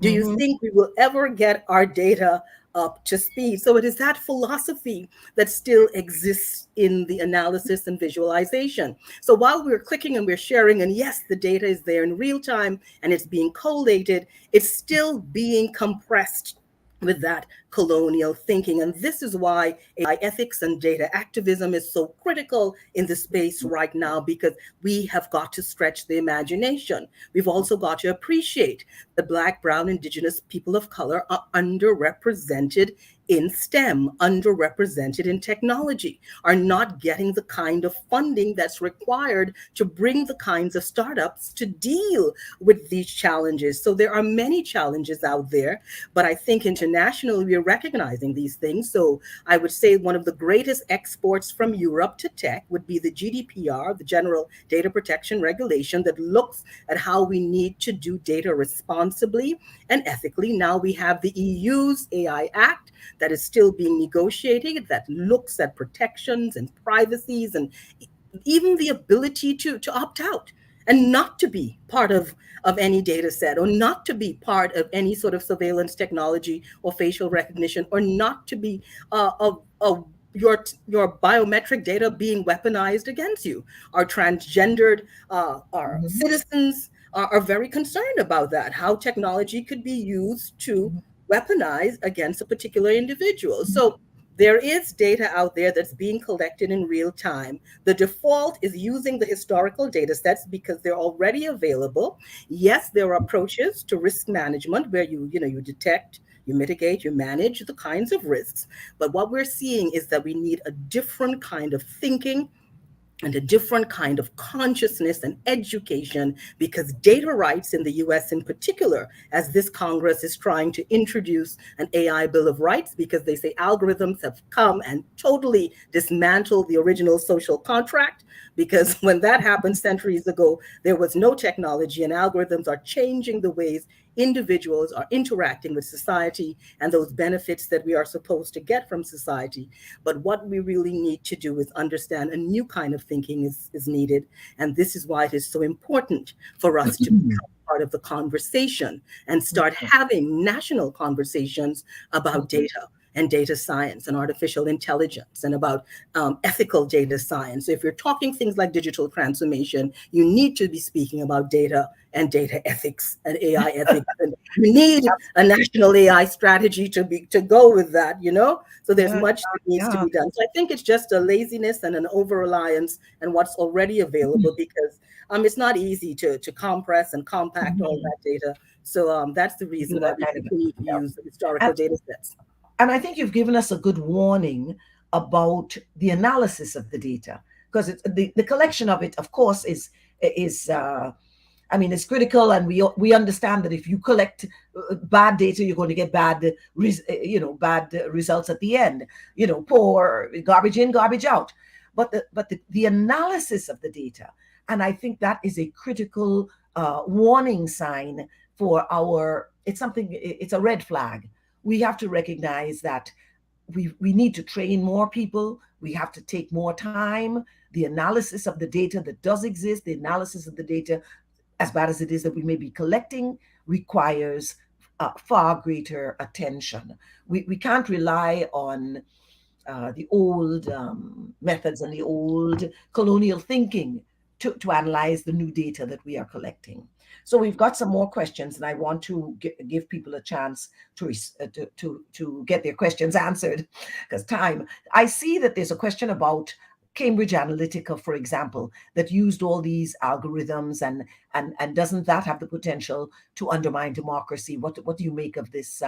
do you think we will ever get our data up to speed? So it is that philosophy that still exists in the analysis and visualization. So while we're clicking and we're sharing, and yes, the data is there in real time and it's being collated, it's still being compressed with that colonial thinking. And this is why AI ethics and data activism is so critical in the space right now, because we have got to stretch the imagination. We've also got to appreciate the Black, Brown, Indigenous people of color are underrepresented in STEM, underrepresented in technology, are not getting the kind of funding that's required to bring the kinds of startups to deal with these challenges. So there are many challenges out there, but I think internationally we are recognizing these things. So I would say one of the greatest exports from Europe to tech would be the GDPR, the General Data Protection Regulation, that looks at how we need to do data responsibly and ethically. Now we have the EU's AI Act that is still being negotiated, that looks at protections and privacies and even the ability to opt out and not to be part of any data set, or not to be part of any sort of surveillance technology or facial recognition, or not to be your biometric data being weaponized against you. Our transgendered our citizens are very concerned about that, how technology could be used to weaponize against a particular individual. So There is data out there that's being collected in real time. The default is using the historical data sets because they're already available. Yes, there are approaches to risk management where you detect, you mitigate, you manage the kinds of risks. But what we're seeing is that we need a different kind of thinking and a different kind of consciousness and education, because data rights in the US in particular, as this Congress is trying to introduce an AI Bill of Rights, because they say algorithms have come and totally dismantled the original social contract, because when that happened centuries ago, there was no technology, and algorithms are changing the ways individuals are interacting with society and those benefits that we are supposed to get from society. But what we really need to do is understand a new kind of thinking is needed. And this is why it is so important for us to become part of the conversation and start having national conversations about data and data science and artificial intelligence and about ethical data science. So if you're talking things like digital transformation, you need to be speaking about data and data ethics and AI ethics. And you need a national AI strategy to go with that, So there's much that needs to be done. So I think it's just a laziness and an over-reliance on what's already available, because it's not easy to compress and compact all that data. So that's the reason why we continue to use the historical data sets. And I think you've given us a good warning about the analysis of the data, because the collection of it, of course, is it's critical, and we understand that if you collect bad data, you're going to get bad results at the end. Poor, garbage in, garbage out. But the analysis of the data, and I think that is a critical warning sign for it's a red flag. We have to recognize that we need to train more people. We have to take more time. The analysis of the data that does exist, the analysis of the data, as bad as it is that we may be collecting, requires far greater attention. We can't rely on the old methods and the old colonial thinking to analyze the new data that we are collecting. So we've got some more questions, and I want to give people a chance to get their questions answered, because time. I see that there's a question about Cambridge Analytica, for example, that used all these algorithms, and doesn't that have the potential to undermine democracy? What do you make of this?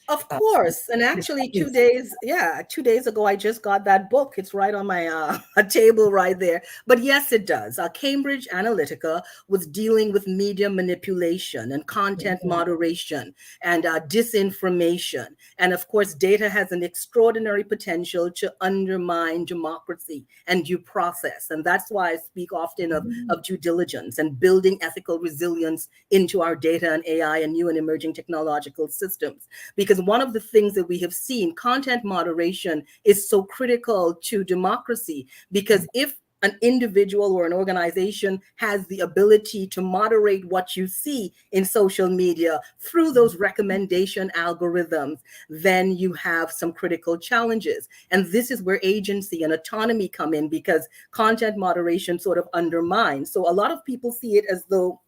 Of course. And actually 2 days ago, I just got that book. It's right on my table right there. But yes, it does. Cambridge Analytica was dealing with media manipulation and content moderation and disinformation. And of course, data has an extraordinary potential to undermine democracy and due process. And that's why I speak often of due diligence and building ethical resilience into our data and AI and new and emerging technological systems. Because one of the things that we have seen, content moderation is so critical to democracy, because if an individual or an organization has the ability to moderate what you see in social media through those recommendation algorithms, then you have some critical challenges. And this is where agency and autonomy come in, because content moderation sort of undermines. So a lot of people see it as though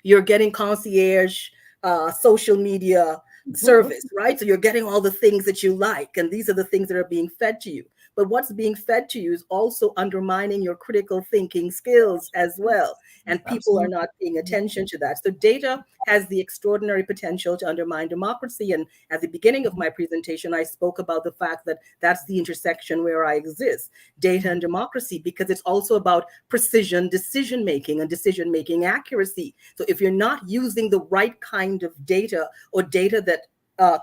you're getting concierge social media service, right? So you're getting all the things that you like, and these are the things that are being fed to you. But what's being fed to you is also undermining your critical thinking skills as well. And people are not paying attention to that. So data has the extraordinary potential to undermine democracy. And at the beginning of my presentation, I spoke about the fact that that's the intersection where I exist, data and democracy, because it's also about precision decision-making and decision-making accuracy. So if you're not using the right kind of data, or data that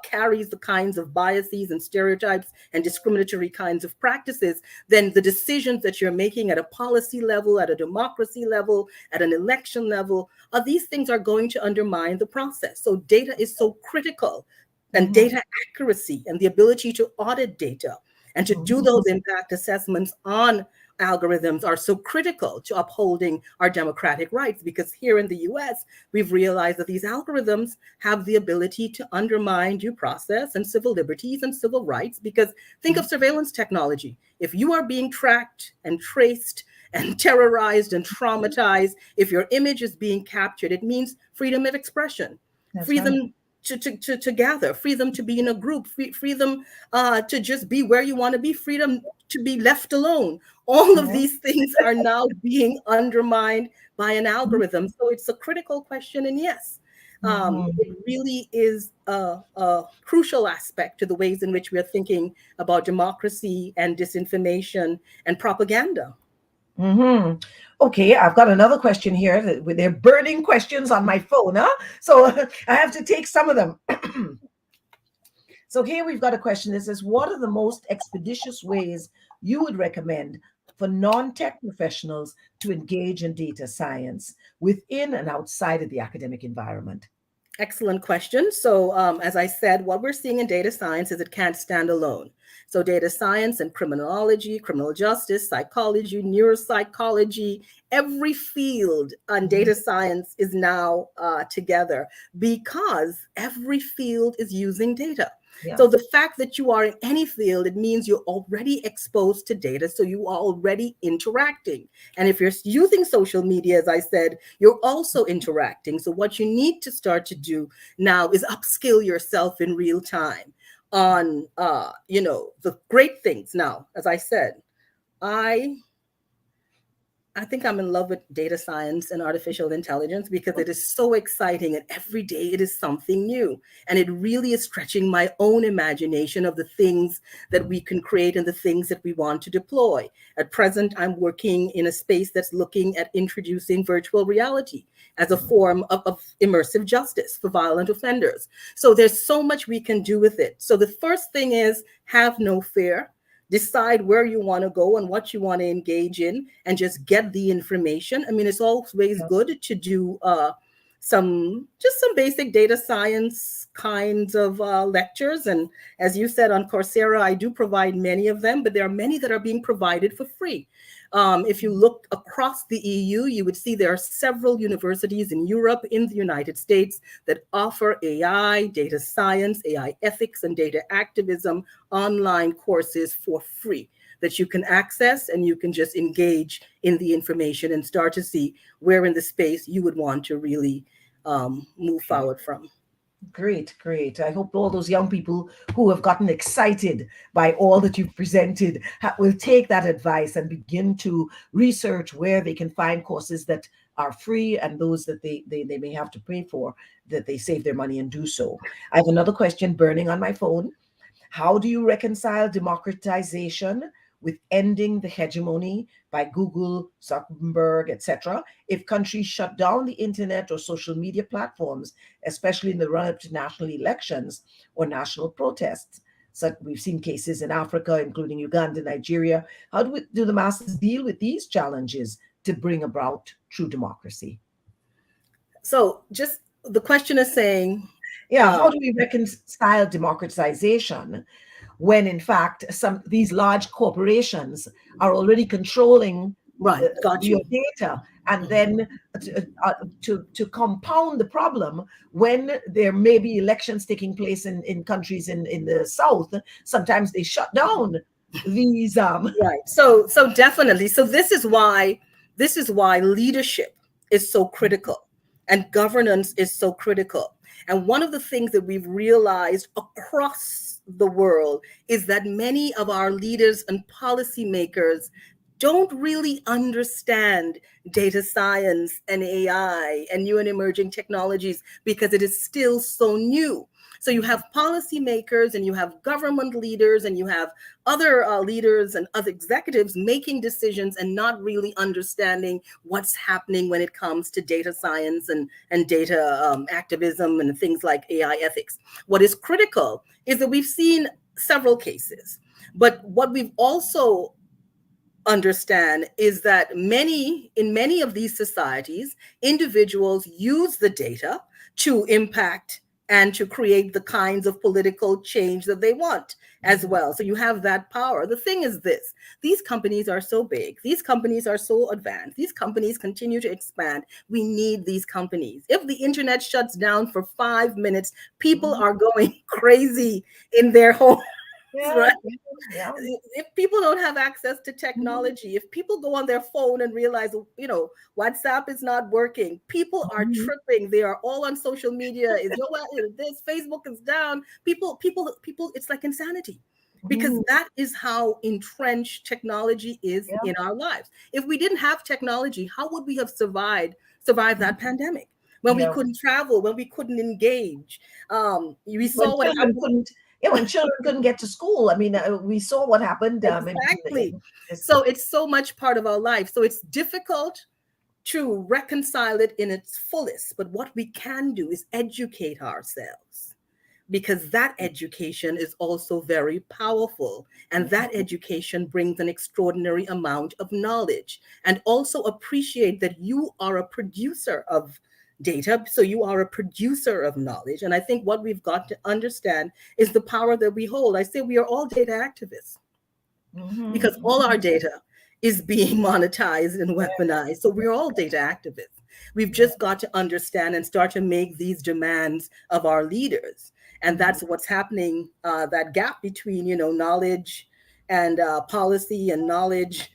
carries the kinds of biases and stereotypes and discriminatory kinds of practices, then the decisions that you're making at a policy level, at a democracy level, at an election level, these things are going to undermine the process. So data is so critical, and data accuracy and the ability to audit data and to do those impact assessments on algorithms are so critical to upholding our democratic rights, because here in the US, we've realized that these algorithms have the ability to undermine due process and civil liberties and civil rights. Because think of surveillance technology. If you are being tracked and traced and terrorized and traumatized, if your image is being captured, it means freedom of expression, freedom to gather, free them to be in a group, free them to just be where you want to be, freedom to be left alone. All of these things are now being undermined by an algorithm. So it's a critical question. And yes, it really is a crucial aspect to the ways in which we are thinking about democracy and disinformation and propaganda. Okay, I've got another question here. They're burning questions on my phone, huh? So I have to take some of them. So here we've got a question that says, what are the most expeditious ways you would recommend for non-tech professionals to engage in data science within and outside of the academic environment? Excellent question. So as I said, what we're seeing in data science is it can't stand alone. So data science and criminology, criminal justice, psychology, neuropsychology, every field on data science is now together because every field is using data. Yeah. So the fact that you are in any field, it means you're already exposed to data. So you are already interacting. And if you're using social media, as I said, you're also interacting. So what you need to start to do now is upskill yourself in real time on, the great things. Now, as I said, I think I'm in love with data science and artificial intelligence because it is so exciting and every day it is something new. And it really is stretching my own imagination of the things that we can create and the things that we want to deploy. At present, I'm working in a space that's looking at introducing virtual reality as a form of immersive justice for violent offenders. So there's so much we can do with it. So the first thing is have no fear. Decide where you want to go and what you want to engage in and just get the information. I mean, it's always good to do some basic data science kinds of lectures. And as you said on Coursera, I do provide many of them, but there are many that are being provided for free. If you look across the EU, you would see there are several universities in Europe, in the United States, that offer AI, data science, AI ethics, and data activism online courses for free that you can access, and you can just engage in the information and start to see where in the space you would want to really move forward from. Great, great. I hope all those young people who have gotten excited by all that you've presented will take that advice and begin to research where they can find courses that are free and those that they may have to pay for, that they save their money and do so. I have another question burning on my phone. How do you reconcile democratization with ending the hegemony by Google, Zuckerberg, etc., if countries shut down the internet or social media platforms, especially in the run-up to national elections or national protests? So we've seen cases in Africa, including Uganda, Nigeria. How do the masses deal with these challenges to bring about true democracy? So just the question is saying... Yeah, how do we reconcile democratization when in fact these large corporations are already controlling your data, and then to compound the problem, when there may be elections taking place in countries in the South, sometimes they shut down these right. So definitely. So this is why leadership is so critical and governance is so critical. And one of the things that we've realized across the world is that many of our leaders and policymakers don't really understand data science and AI and new and emerging technologies because it is still so new. So you have policymakers and you have government leaders and you have other leaders and other executives making decisions and not really understanding what's happening when it comes to data science and data activism and things like AI ethics. What is critical is that we've seen several cases, but what we've also understand is that in many of these societies, individuals use the data to impact and to create the kinds of political change that they want as well. So you have that power. The thing is this: these companies are so big, these companies are so advanced, these companies continue to expand. We need these companies. If the internet shuts down for 5 minutes, people are going crazy in their home. Yeah, right? yeah. If people don't have access to technology, if people go on their phone and realize, WhatsApp is not working, people are Mhm. tripping. They are all on social media. This Facebook is down. People. It's like insanity, because Mhm. that is how entrenched technology is Yeah, in our lives. If we didn't have technology, how would we have survived that pandemic? When we yeah. couldn't travel, when we couldn't engage, we When saw what children happened. couldn't, yeah, when children couldn't get to school. I mean, we saw what happened. Exactly. In this. So it's so much part of our life. So it's difficult to reconcile it in its fullest. But what we can do is educate ourselves, because that education is also very powerful. And that education brings an extraordinary amount of knowledge. And also appreciate that you are a producer of data. So you are a producer of knowledge. And I think what we've got to understand is the power that we hold. I say we are all data activists, because Mhm. all our data is being monetized and weaponized. So we're all data activists. We've Yeah. just got to understand and start to make these demands of our leaders. And Mhm. that's what's happening, that gap between, knowledge and policy, and knowledge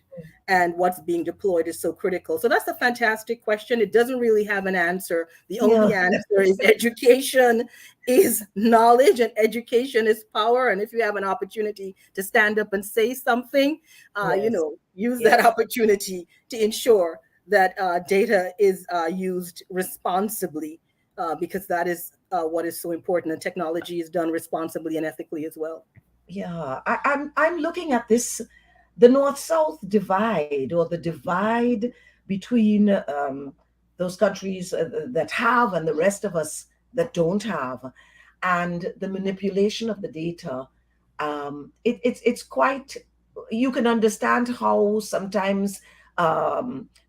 and what's being deployed is so critical. So that's a fantastic question. It doesn't really have an answer. The Yeah. only answer is education is knowledge, and education is power. And if you have an opportunity to stand up and say something, Yes. use that Yes. opportunity to ensure that data is used responsibly, because that is what is so important. And technology is done responsibly and ethically as well. Yeah. I'm looking at this, the North-South divide, or the divide between those countries that have and the rest of us that don't have, and the manipulation of the data. It's quite. You can understand how sometimes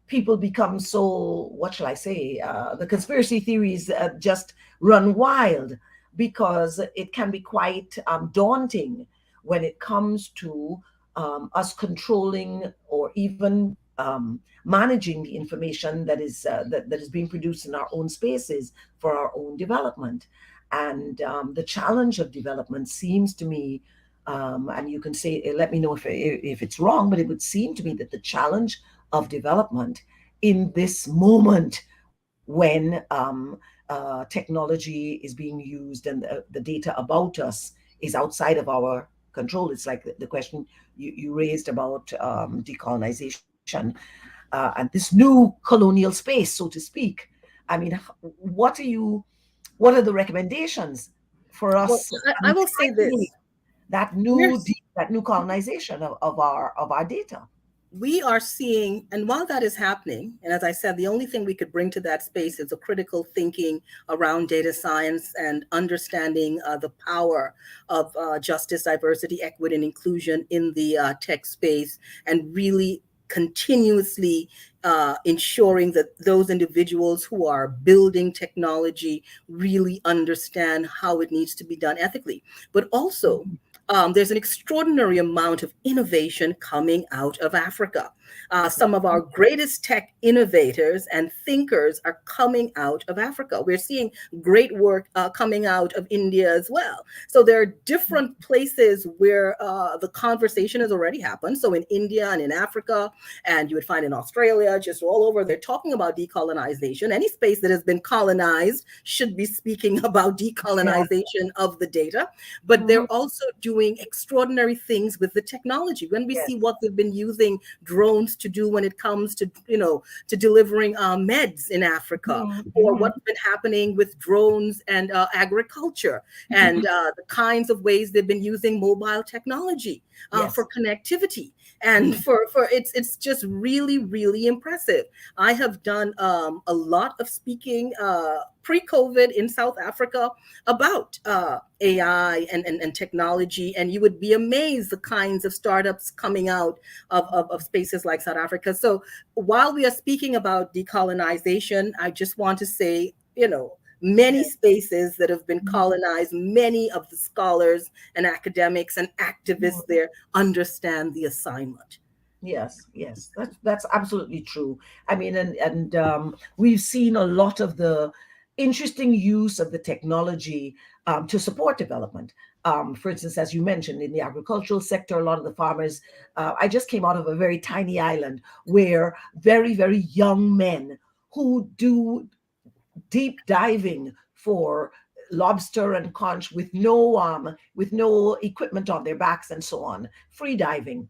people become so. What shall I say? The conspiracy theories just run wild, because it can be quite daunting when it comes to us controlling, or even managing the information that is being produced in our own spaces for our own development. And the challenge of development seems to me, and you can say, let me know if it's wrong, but it would seem to me that the challenge of development in this moment, when technology is being used, and the data about us is outside of our control. It's like the question you raised about decolonization, and this new colonial space, so to speak. I mean, what are the recommendations for Well, us I will say tackling this. that We're new colonization of our data? we are seeing, and while that is happening, and as I said, the only thing we could bring to that space is a critical thinking around data science and understanding the power of justice, diversity, equity, and inclusion in the tech space, and really continuously ensuring that those individuals who are building technology really understand how it needs to be done ethically. But also, there's an extraordinary amount of innovation coming out of Africa. Some of our greatest tech innovators and thinkers are coming out of Africa. We're seeing great work coming out of India as well. So there are different places where the conversation has already happened. So in India and in Africa, and you would find in Australia, just all over, they're talking about decolonization. Any space that has been colonized should be speaking about Yeah. decolonization of the data. But Mhm. they're also doing extraordinary things with the technology. When we see Yes. what they've been using drones to do when it comes to, to delivering meds in Africa, Mhm. or Mhm. what's been happening with drones and agriculture, and the kinds of ways they've been using mobile technology for Yes. connectivity, and Mhm. for it's just really, really impressive. I have done a lot of speaking pre-COVID in South Africa about AI and technology, and you would be amazed the kinds of startups coming out of spaces like South Africa. So while we are speaking about decolonization, I just want to say, many Yes. spaces that have been Mhm. colonized, many of the scholars and academics and activists Mhm. there understand the assignment. Yes, yes, that's absolutely true. I mean, and we've seen a lot of the interesting use of the technology to support development. For instance, as you mentioned, in the agricultural sector, a lot of the farmers, I just came out of a very tiny island where very, very young men who do deep diving for lobster and conch with no equipment on their backs and so on, free diving.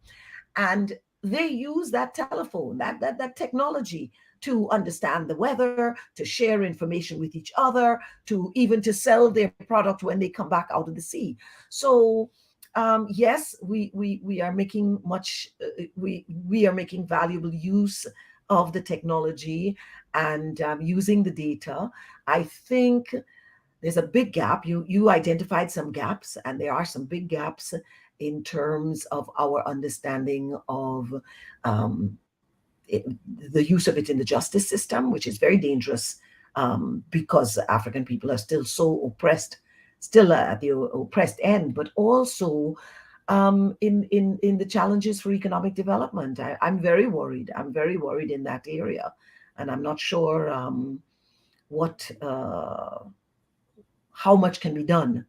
And they use that telephone, that technology to understand the weather, to share information with each other, to even to sell their product when they come back out of the sea. So yes, we are making we are making valuable use of the technology and using the data. I think there's a big gap. You identified some gaps, and there are some big gaps in terms of our understanding of the use of it in the justice system, which is very dangerous because African people are still so oppressed, still at the oppressed end, but also in the challenges for economic development. I'm very worried. I'm very worried in that area, and I'm not sure how much can be done.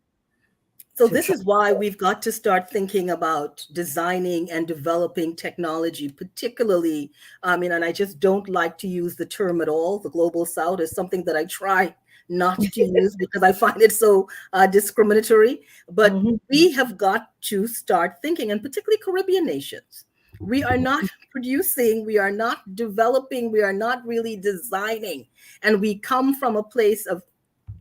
So this is why we've got to start thinking about designing and developing technology, particularly, and I just don't like to use the term at all. The global south is something that I try not to use because I find it so discriminatory. But we have got to start thinking, and particularly Caribbean nations. We are not producing, we are not developing, we are not really designing. And we come from a place of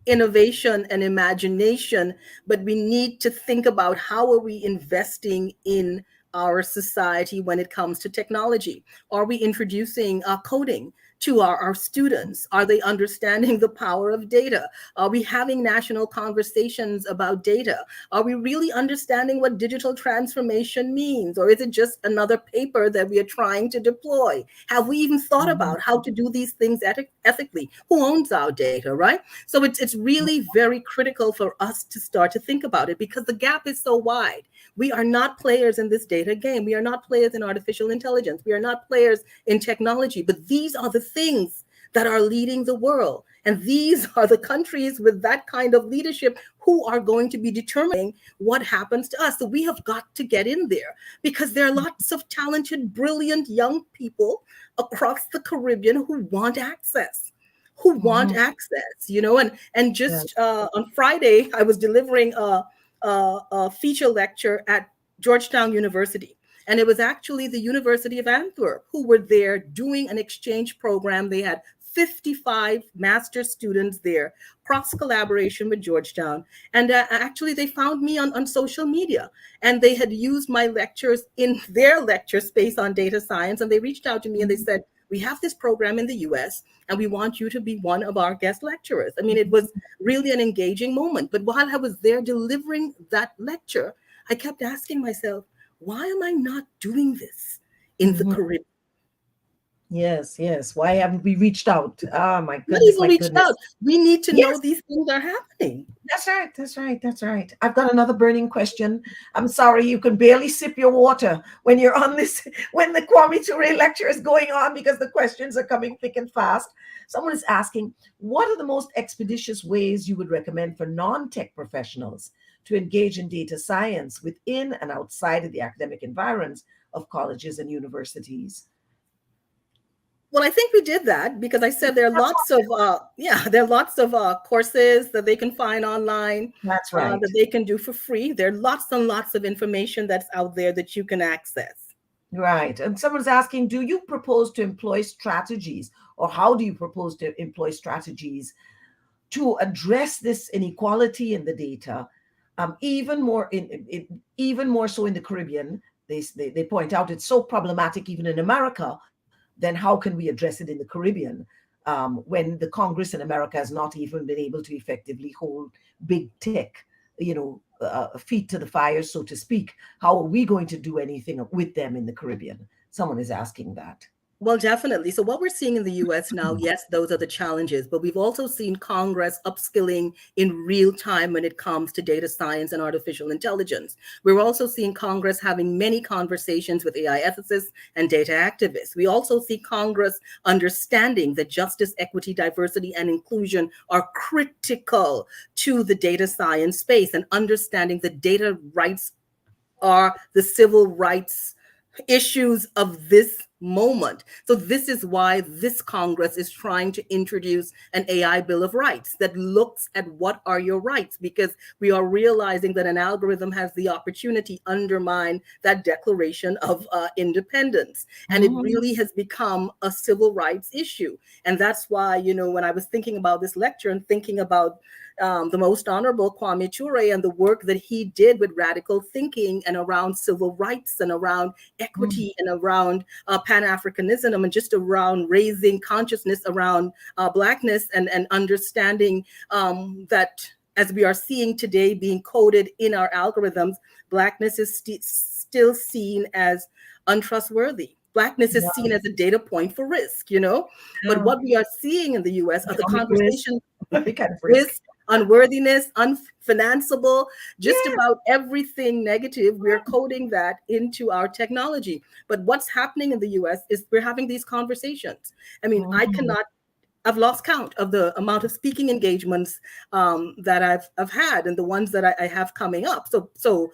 innovation and imagination, but we need to think about how are we investing in our society when it comes to technology? Are we introducing coding to our students? Are they understanding the power of data? Are we having national conversations about data? Are we really understanding what digital transformation means? Or is it just another paper that we are trying to deploy? Have we even thought about how to do these things ethically? Who owns our data, right? So it's really very critical for us to start to think about it because the gap is so wide. We are not players in this data game. We are not players in artificial intelligence. We are not players in technology, but these are the things that are leading the world. And these are the countries with that kind of leadership who are going to be determining what happens to us. So we have got to get in there because there are lots of talented, brilliant young people across the Caribbean who want access. And just on Friday, I was delivering a feature lecture at Georgetown University. And it was actually the University of Antwerp who were there doing an exchange program. They had 55 master's students there, cross collaboration with Georgetown. And actually they found me on social media, and they had used my lectures in their lecture space on data science. And they reached out to me and they said, we have this program in the US and we want you to be one of our guest lecturers. I mean, it was really an engaging moment. But while I was there delivering that lecture, I kept asking myself, why am I not doing this in the Caribbean? Yes. Why haven't we reached out? Oh my goodness, Not even reached out. We need to know these things are happening. That's right. I've got another burning question. I'm sorry, you can barely sip your water when you're on this, when the Kwame Ture lecture is going on, because the questions are coming thick and fast. Someone is asking, what are the most expeditious ways you would recommend for non-tech professionals to engage in data science within and outside of the academic environs of colleges and universities? Well, I think we did that because I said there are lots of courses that they can find online. That's right. That they can do for free. There are lots and lots of information that's out there that you can access. Right. And someone's asking, do you propose to employ strategies, or how do you propose to employ strategies to address this inequality in the data, even more so in the Caribbean? They point out it's so problematic even in America. Then how can we address it in the Caribbean when the Congress in America has not even been able to effectively hold big tech, feet to the fire, so to speak? How are we going to do anything with them in the Caribbean? Someone is asking that. Well, definitely. So what we're seeing in the US now, yes, those are the challenges, but we've also seen Congress upskilling in real time when it comes to data science and artificial intelligence. We're also seeing Congress having many conversations with AI ethicists and data activists. We also see Congress understanding that justice, equity, diversity, and inclusion are critical to the data science space, and understanding that data rights are the civil rights issues of this moment. So this is why this Congress is trying to introduce an AI Bill of Rights that looks at what are your rights, because we are realizing that an algorithm has the opportunity to undermine that Declaration of Independence. And it really has become a civil rights issue. And that's why, you know, when I was thinking about this lecture and thinking about the Most Honorable Kwame Ture and the work that he did with radical thinking and around civil rights and around equity and around Pan-Africanism and just around raising consciousness around Blackness and understanding that, as we are seeing today being coded in our algorithms, Blackness is still seen as untrustworthy. Blackness is seen as a data point for risk, you know? But what we are seeing in the US are the conversations risk, unworthiness, unfinanceable, just about everything negative. We're coding that into our technology. But what's happening in the US is we're having these conversations. I mean, I've lost count of the amount of speaking engagements that I've had and the ones that I have coming up. So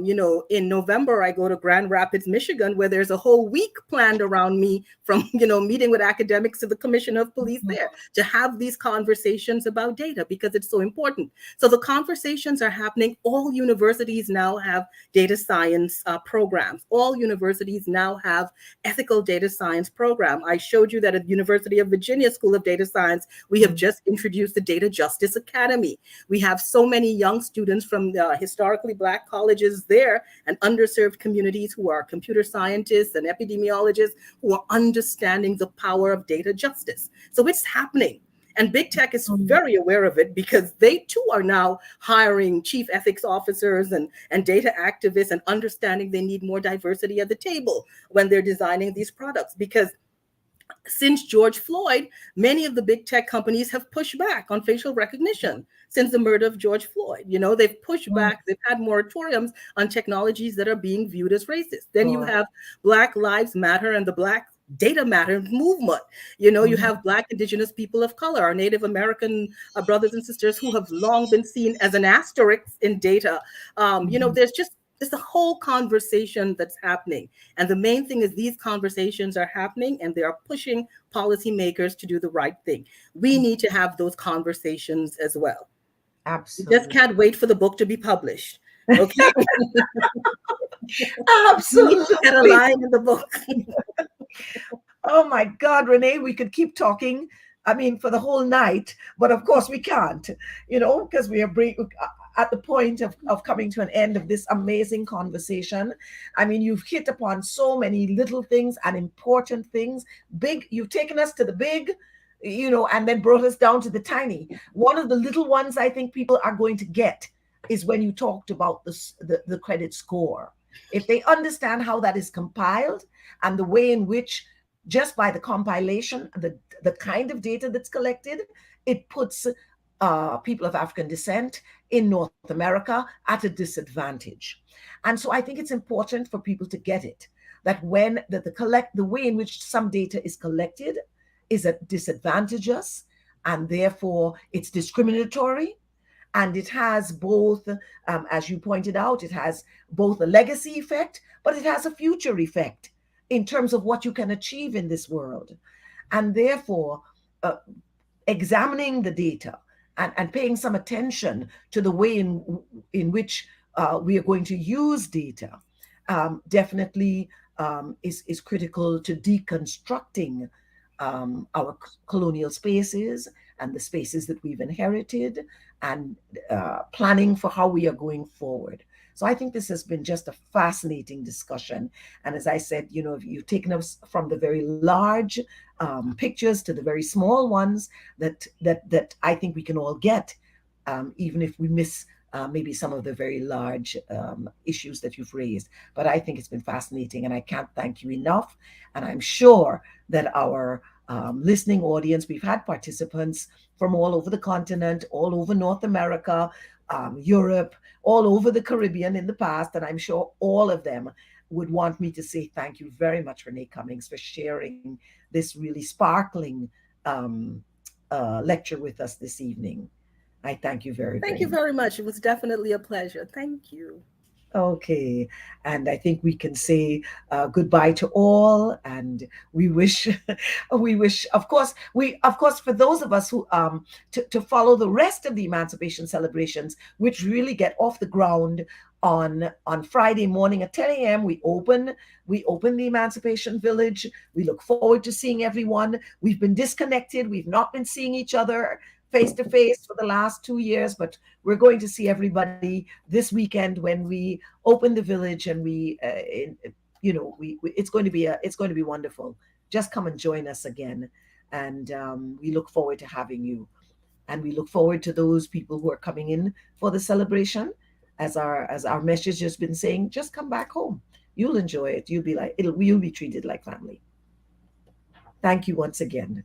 you know, in November, I go to Grand Rapids, Michigan, where there's a whole week planned around me, from, you know, meeting with academics to the Commissioner of Police there, to have these conversations about data, because it's so important. So the conversations are happening. All universities now have data science programs. All universities now have ethical data science program. I showed you that at University of Virginia School of Data Science, we have just introduced the Data Justice Academy. We have so many young students from the historically Black colleges there and underserved communities who are computer scientists and epidemiologists who are understanding the power of data justice. So it's happening. And big tech is very aware of it, because they too are now hiring chief ethics officers and data activists, and understanding they need more diversity at the table when they're designing these products. Because since George Floyd, many of the big tech companies have pushed back on facial recognition since the murder of George Floyd. You know, they've pushed back, they've had moratoriums on technologies that are being viewed as racist. Then you have Black Lives Matter and the Black Data Matter movement. You know, you have Black, Indigenous people of color, our Native American brothers and sisters, who have long been seen as an asterisk in data. You know, there's a whole conversation that's happening. And the main thing is these conversations are happening, and they are pushing policymakers to do the right thing. We need to have those conversations as well. Absolutely. We just can't wait for the book to be published. Okay. Absolutely. We need to get a line in the book. Oh my God, Renee, we could keep talking, I mean, for the whole night, but of course we can't, you know, because we are at the point of coming to an end of this amazing conversation. I mean, you've hit upon so many little things and important things. Big, you've taken us to the big, you know, and then brought us down to the tiny. One of the little ones I think people are going to get is when you talked about the credit score. If they understand how that is compiled and the way in which, just by the compilation, the kind of data that's collected, it puts people of African descent in North America at a disadvantage. And so I think it's important for people to get it, that when the way in which some data is collected is at disadvantageous, and therefore it's discriminatory. And it has both, as you pointed out, it has both a legacy effect, but it has a future effect in terms of what you can achieve in this world. And therefore, examining the data and paying some attention to the way in which we are going to use data definitely is critical to deconstructing our colonial spaces and the spaces that we've inherited, and planning for how we are going forward. So I think this has been just a fascinating discussion. And as I said, you know, you've taken us from the very large pictures to the very small ones that I think we can all get, even if we miss maybe some of the very large issues that you've raised. But I think it's been fascinating, and I can't thank you enough. And I'm sure that our listening audience, we've had participants from all over the continent, all over North America, Europe, all over the Caribbean in the past, and I'm sure all of them would want me to say thank you very much, Renee Cummings, for sharing this really sparkling lecture with us this evening. I thank you very, Thank you very much. It was definitely a pleasure. Thank you. Okay, and I think we can say goodbye to all, and we wish, of course, for those of us who to follow the rest of the emancipation celebrations, which really get off the ground on Friday morning at 10 a.m. We open the Emancipation Village. We look forward to seeing everyone. We've been disconnected. We've not been seeing each other face to face for the last 2 years, but we're going to see everybody this weekend when we open the village, and it's going to be wonderful. Just come and join us again, and we look forward to having you, and we look forward to those people who are coming in for the celebration. As our message has been saying, just come back home. You'll enjoy it. You'll be treated like family. Thank you once again.